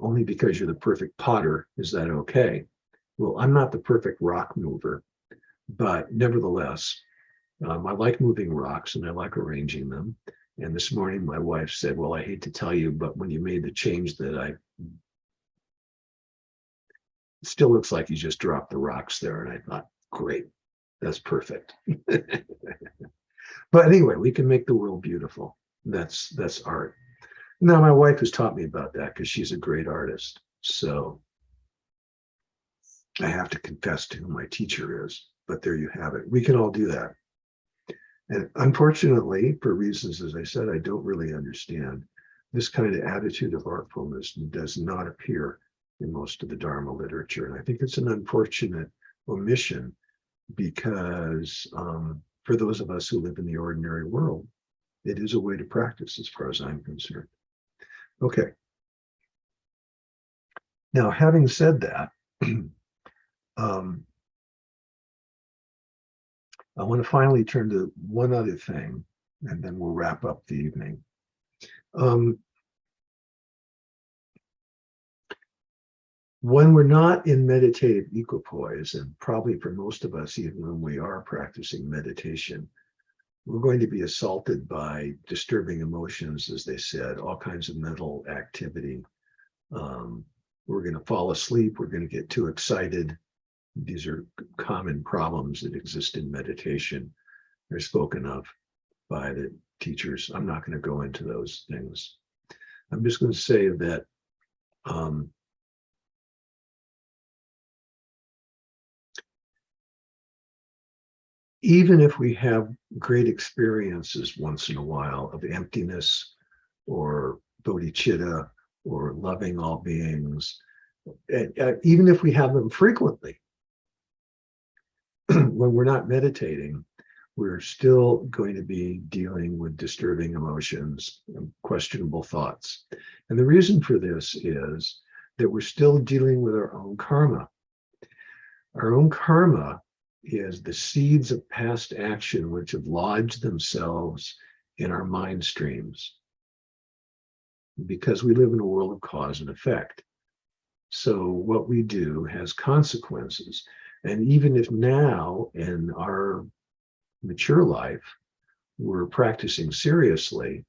Only because you're the perfect potter is that okay. Well, I'm not the perfect rock mover, but nevertheless, I like moving rocks and I like arranging them. And this morning, my wife said, well, I hate to tell you, but when you made the change it still looks like you just dropped the rocks there. And I thought, great, that's perfect. But anyway, we can make the world beautiful. That's art. Now, my wife has taught me about that because she's a great artist. So I have to confess to who my teacher is, but there you have it. We can all do that. And unfortunately, for reasons, as I said, I don't really understand, this kind of attitude of artfulness does not appear in most of the Dharma literature. And I think it's an unfortunate omission because for those of us who live in the ordinary world, it is a way to practice as far as I'm concerned. Okay. Now, having said that, I want to finally turn to one other thing, and then we'll wrap up the evening. When we're not in meditative equipoise, and probably for most of us, even when we are practicing meditation, we're going to be assaulted by disturbing emotions, as they said, all kinds of mental activity. We're going to fall asleep. We're going to get too excited. These are common problems that exist in meditation. They're spoken of by the teachers. I'm not going to go into those things. I'm just going to say that even if we have great experiences once in a while of emptiness or bodhicitta or loving all beings, even if we have them frequently, when we're not meditating, we're still going to be dealing with disturbing emotions and questionable thoughts. And the reason for this is that we're still dealing with our own karma. Our own karma is the seeds of past action which have lodged themselves in our mind streams, because we live in a world of cause and effect. So what we do has consequences. And even if now in our mature life, we're practicing seriously,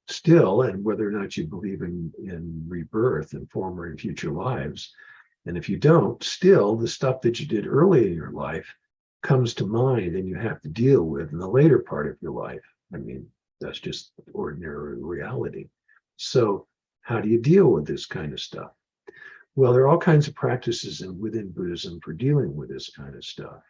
still, and whether or not you believe in rebirth and former and future lives, and if you don't, still the stuff that you did early in your life comes to mind and you have to deal with in the later part of your life. I mean, that's just ordinary reality. So how do you deal with this kind of stuff? Well, there are all kinds of practices within Buddhism for dealing with this kind of stuff.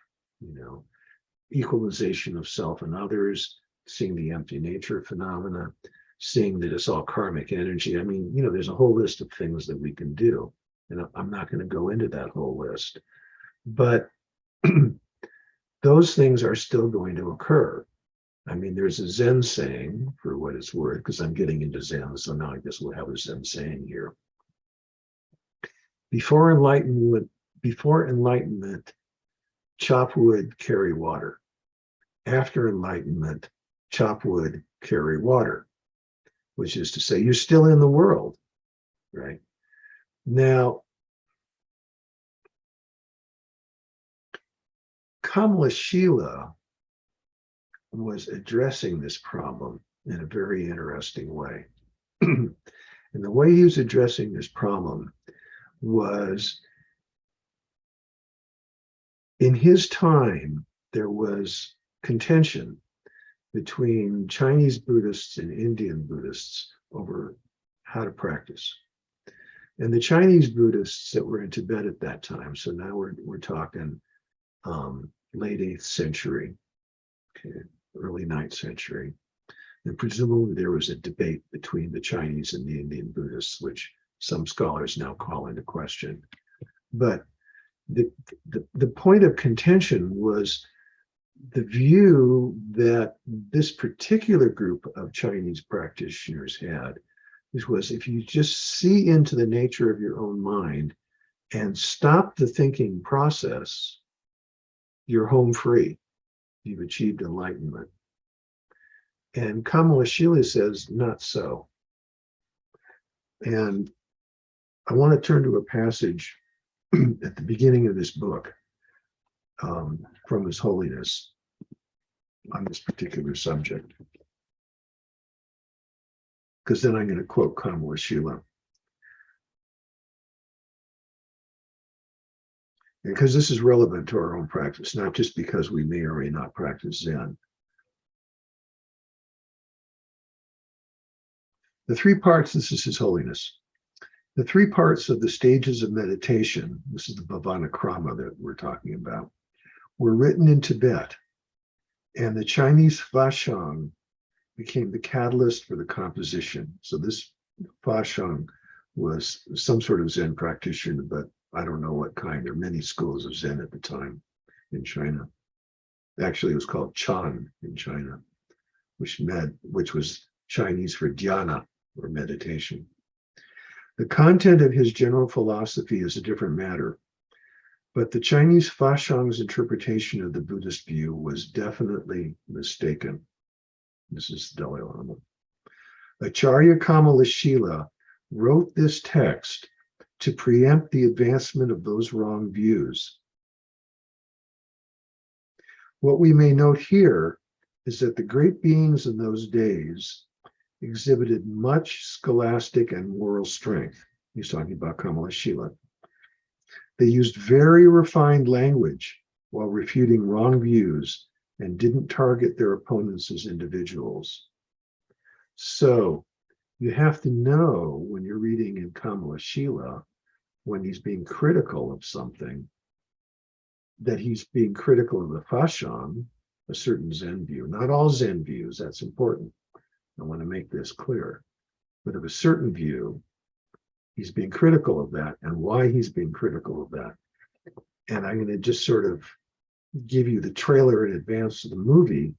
Equalization of self and others, seeing the empty nature phenomena, seeing that it's all karmic energy. I mean, there's a whole list of things that we can do. And I'm not going to go into that whole list. But those things are still going to occur. I mean, there's a Zen saying, for what it's worth, because I'm getting into Zen, so now I guess we'll have a Zen saying here. Before enlightenment, chop wood, carry water. After enlightenment, chop wood, carry water, which is to say, you're still in the world, right? Now, Kamalashila was addressing this problem in a very interesting way. And the way he was addressing this problem was, in his time, there was contention between Chinese Buddhists and Indian Buddhists over how to practice. And the Chinese Buddhists that were in Tibet at that time, so now we're talking late 8th century, early 9th century, and presumably there was a debate between the Chinese and the Indian Buddhists, which some scholars now call into question. But the point of contention was the view that this particular group of Chinese practitioners had, which was, if you just see into the nature of your own mind and stop the thinking process, you're home free. You've achieved enlightenment. And Kamalashila says, not so. And I want to turn to a passage at the beginning of this book from His Holiness on this particular subject, because then I'm going to quote Kamalashila. Because this is relevant to our own practice, not just because we may or may not practice Zen. The three parts, this is His Holiness. The three parts of the stages of meditation, this is the Bhavanakrama that we're talking about, were written in Tibet, and the Chinese Fashang became the catalyst for the composition. So this Fashang was some sort of Zen practitioner, but I don't know what kind. There are many schools of Zen at the time in China. Actually, it was called Chan in China, which was Chinese for dhyana, or meditation. The content of his general philosophy is a different matter, but the Chinese Fashang's interpretation of the Buddhist view was definitely mistaken. This is the Dalai Lama. Acharya Kamalashila wrote this text to preempt the advancement of those wrong views. What we may note here is that the great beings in those days exhibited much scholastic and moral strength. He's talking about Kamalashila. They used very refined language while refuting wrong views and didn't target their opponents as individuals. So you have to know when you're reading in Kamalashila, when he's being critical of something, that he's being critical of the Fashang, a certain Zen view. Not all Zen views, that's important. I want to make this clear. But of a certain view, he's being critical of that and why he's being critical of that. And I'm going to just sort of give you the trailer in advance of the movie.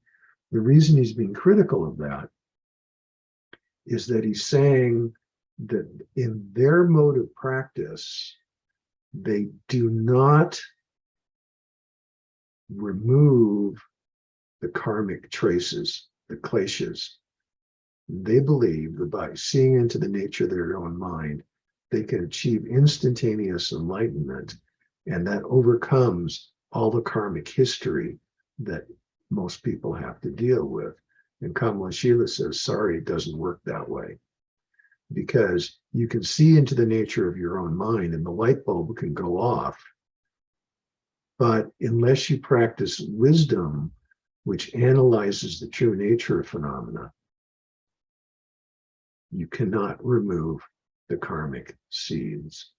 The reason he's being critical of that is that he's saying that in their mode of practice, they do not remove the karmic traces, the kleshas. They believe that by seeing into the nature of their own mind, they can achieve instantaneous enlightenment, and that overcomes all the karmic history that most people have to deal with. And Kamalashila says, sorry, it doesn't work that way. Because you can see into the nature of your own mind and the light bulb can go off. But unless you practice wisdom, which analyzes the true nature of phenomena, you cannot remove the karmic seeds.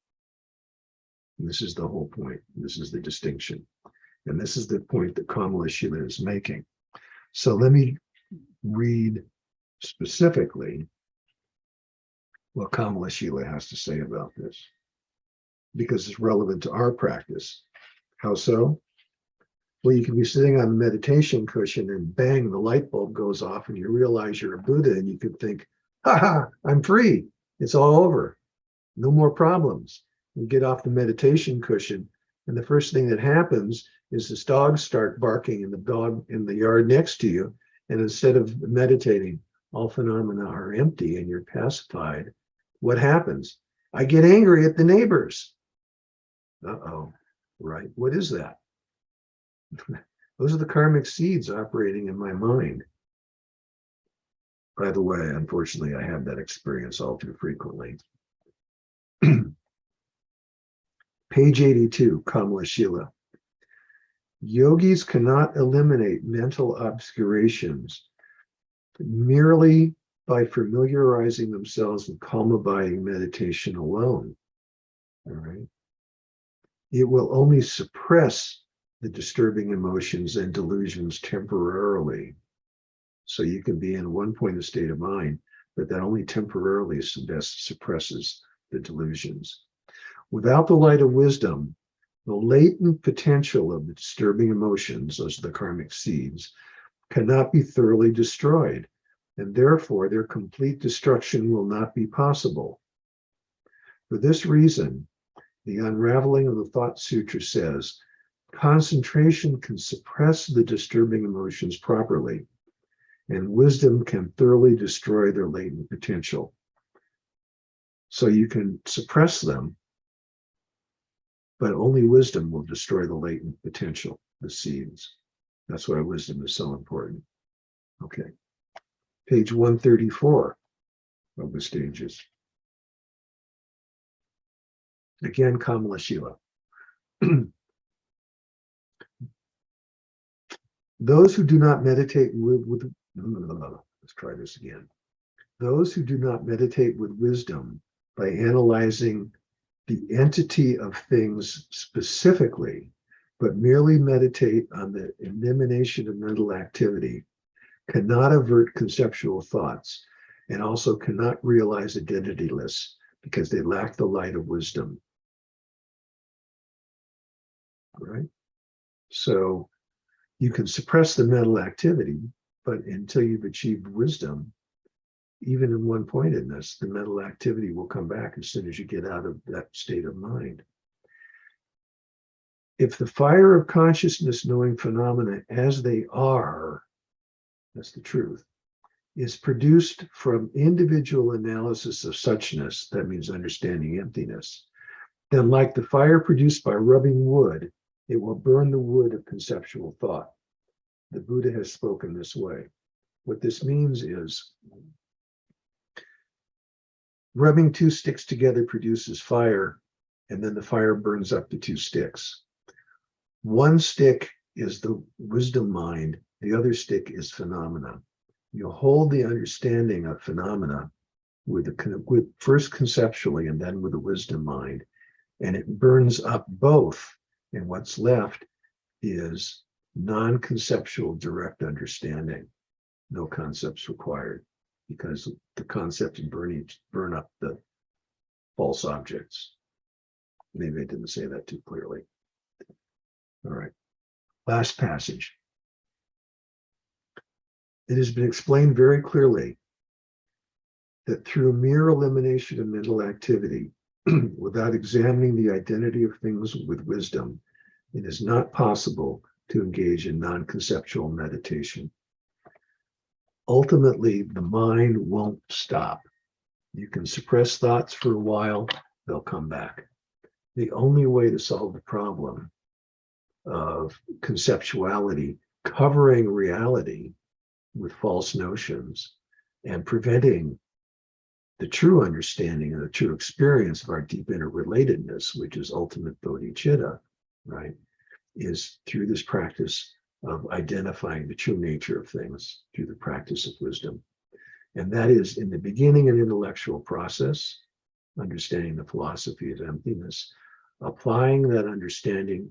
And this is the whole point. This is the distinction. And this is the point that Kamalashila is making. So let me read specifically what Kamalashila has to say about this, because it's relevant to our practice. How so? Well, you can be sitting on a meditation cushion and bang, the light bulb goes off and you realize you're a Buddha and you could think, ha, I'm free. It's all over. No more problems. You get off the meditation cushion and the first thing that happens is this dogs start barking in the yard next to you. And instead of meditating, all phenomena are empty and you're pacified. What happens? I get angry at the neighbors. Uh-oh, right? What is that? Those are the karmic seeds operating in my mind. By the way, unfortunately, I have that experience all too frequently. Page 82, Kamalashila. Yogis cannot eliminate mental obscurations merely by familiarizing themselves with calm abiding meditation alone. All right. It will only suppress the disturbing emotions and delusions temporarily. So you can be in one point of state of mind, but that only temporarily suppresses the delusions. Without the light of wisdom, the latent potential of the disturbing emotions, those are the karmic seeds, cannot be thoroughly destroyed, and therefore their complete destruction will not be possible. For this reason, the unraveling of the Thought Sutra says, concentration can suppress the disturbing emotions properly, and wisdom can thoroughly destroy their latent potential. So you can suppress them, but only wisdom will destroy the latent potential, the seeds. That's why wisdom is so important. Okay. Page 134 of the stages. Again, Kamalashila. Those who do not meditate let's try this again. Those who do not meditate with wisdom by analyzing the entity of things specifically, but merely meditate on the elimination of mental activity, cannot avert conceptual thoughts, and also cannot realize identityless because they lack the light of wisdom. All right? So you can suppress the mental activity, but until you've achieved wisdom, even in one-pointedness, the mental activity will come back as soon as you get out of that state of mind. If the fire of consciousness knowing phenomena as they are, that's the truth, is produced from individual analysis of suchness, that means understanding emptiness, then like the fire produced by rubbing wood, it will burn the wood of conceptual thought. The Buddha has spoken this way. What this means is rubbing two sticks together produces fire, and then the fire burns up the two sticks. One stick is the wisdom mind, the other stick is phenomena. You hold the understanding of phenomena with first conceptually and then with the wisdom mind, and it burns up both. And what's left is non-conceptual direct understanding. No concepts required, because the concepts burn up the false objects. Maybe I didn't say that too clearly. All right, last passage. It has been explained very clearly that through mere elimination of mental activity, without examining the identity of things with wisdom, it is not possible to engage in non-conceptual meditation. Ultimately, the mind won't stop. You can suppress thoughts for a while, they'll come back. The only way to solve the problem of conceptuality covering reality with false notions and preventing the true understanding and the true experience of our deep interrelatedness, which is ultimate bodhicitta, right, is through this practice of identifying the true nature of things through the practice of wisdom. And that is, in the beginning, an intellectual process, understanding the philosophy of emptiness, applying that understanding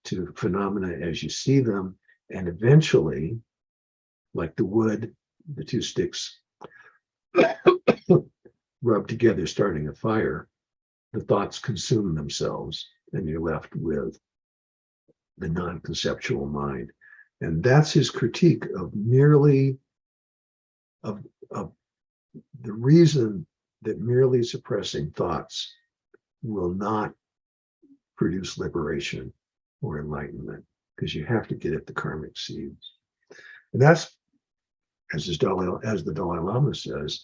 to phenomena as you see them, and eventually, like the wood, the two sticks rub together, starting a fire, the thoughts consume themselves, and you're left with the non-conceptual mind. And that's his critique of merely, of the reason that merely suppressing thoughts will not produce liberation or enlightenment, because you have to get at the karmic seeds. And that's, as the Dalai Lama says,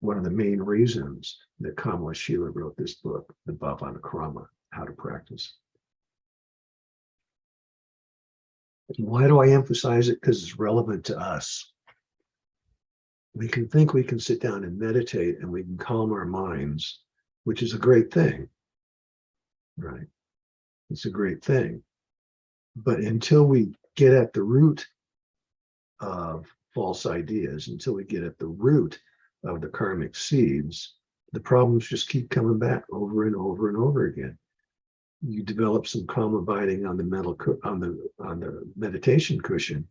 one of the main reasons that Kamalashila wrote this book, the Bhavanakrama, How to Practice. Why do I emphasize it? Because it's relevant to us. We can think we can sit down and meditate and we can calm our minds, which is a great thing, right? It's a great thing. But until we get at the root of false ideas, until we get at the root of the karmic seeds, the problems just keep coming back over and over and over again. You develop some calm abiding on the mental on the meditation cushion,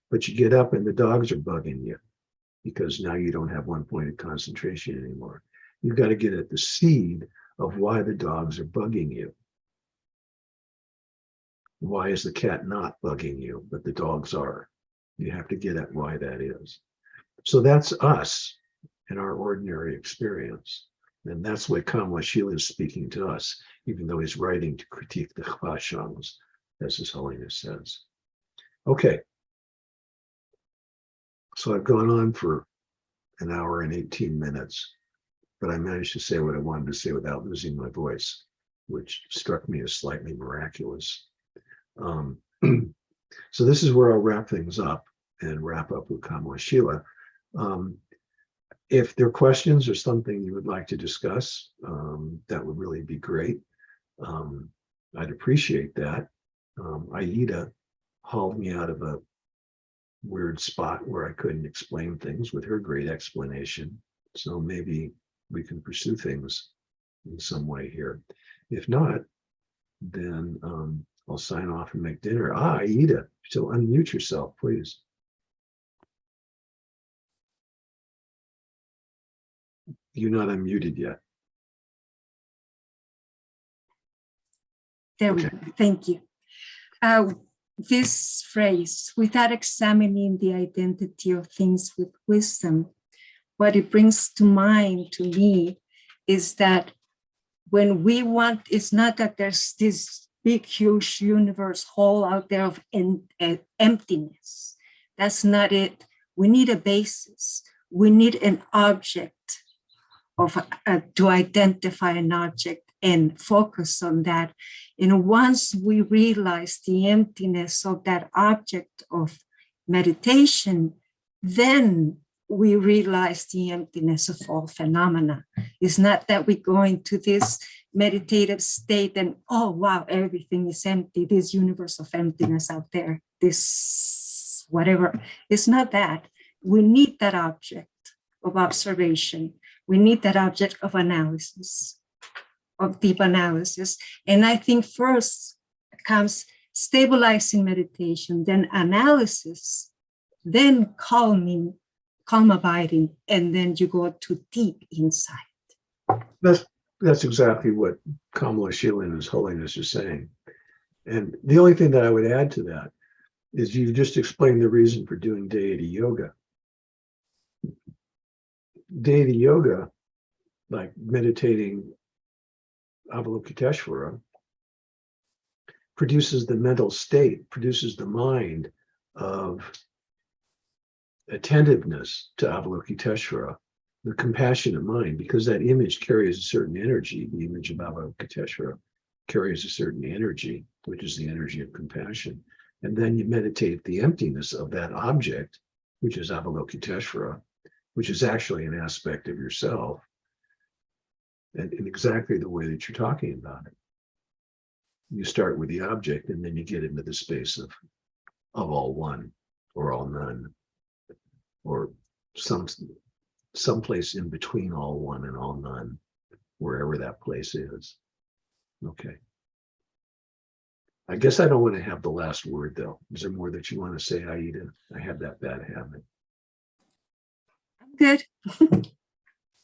but you get up and the dogs are bugging you because now you don't have one-pointed concentration anymore. You've got to get at the seed of why the dogs are bugging you. Why is the cat not bugging you, but the dogs are? You have to get at why that is. So that's us in our ordinary experience. And that's what Kamalashila is speaking to us, even though he's writing to critique the Chvashangs, as His Holiness says. Okay. So I've gone on for an hour and 18 minutes, but I managed to say what I wanted to say without losing my voice, which struck me as slightly miraculous. So this is where I'll wrap things up and wrap up with Kamalashila. If there are questions or something you would like to discuss, that would really be great. I'd appreciate that. Aida hauled me out of a weird spot where I couldn't explain things with her great explanation. So maybe we can pursue things in some way here. If not, then I'll sign off and make dinner. Aida, so unmute yourself, please. You're not unmuted yet. There we go. Thank you. This phrase, without examining the identity of things with wisdom, what it brings to mind to me is that when we want, it's not that there's this big, huge universe hole out there of emptiness. That's not it. We need a basis. We need an object of to identify an object and focus on that. And once we realize the emptiness of that object of meditation, then we realize the emptiness of all phenomena. It's not that we go into this meditative state and, oh, wow, everything is empty, this universe of emptiness out there, this whatever. It's not that. We need that object of observation. We need that object of analysis, of deep analysis. And I think first comes stabilizing meditation, then analysis, then calm abiding, and then you go to deep insight. That's exactly what Kamalashila and His Holiness is saying. And the only thing that I would add to that is you just explained the reason for doing deity yoga. Deity yoga, like meditating Avalokiteshvara, produces the mental state, produces the mind of attentiveness to Avalokiteshvara, the compassionate mind, because that image carries a certain energy. The image of Avalokiteshvara carries a certain energy, which is the energy of compassion. And then you meditate the emptiness of that object, which is Avalokiteshvara, which is actually an aspect of yourself, and in exactly the way that you're talking about it. You start with the object, and then you get into the space of all one, or all none, or someplace in between all one and all none, wherever that place is. Okay. I guess I don't want to have the last word, though. Is there more that you want to say, Aida? I have that bad habit. I'm good.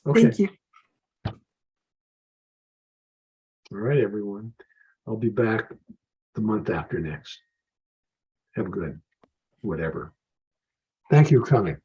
Okay. Thank you. All right, everyone. I'll be back the month after next. Have a good whatever. Thank you for coming.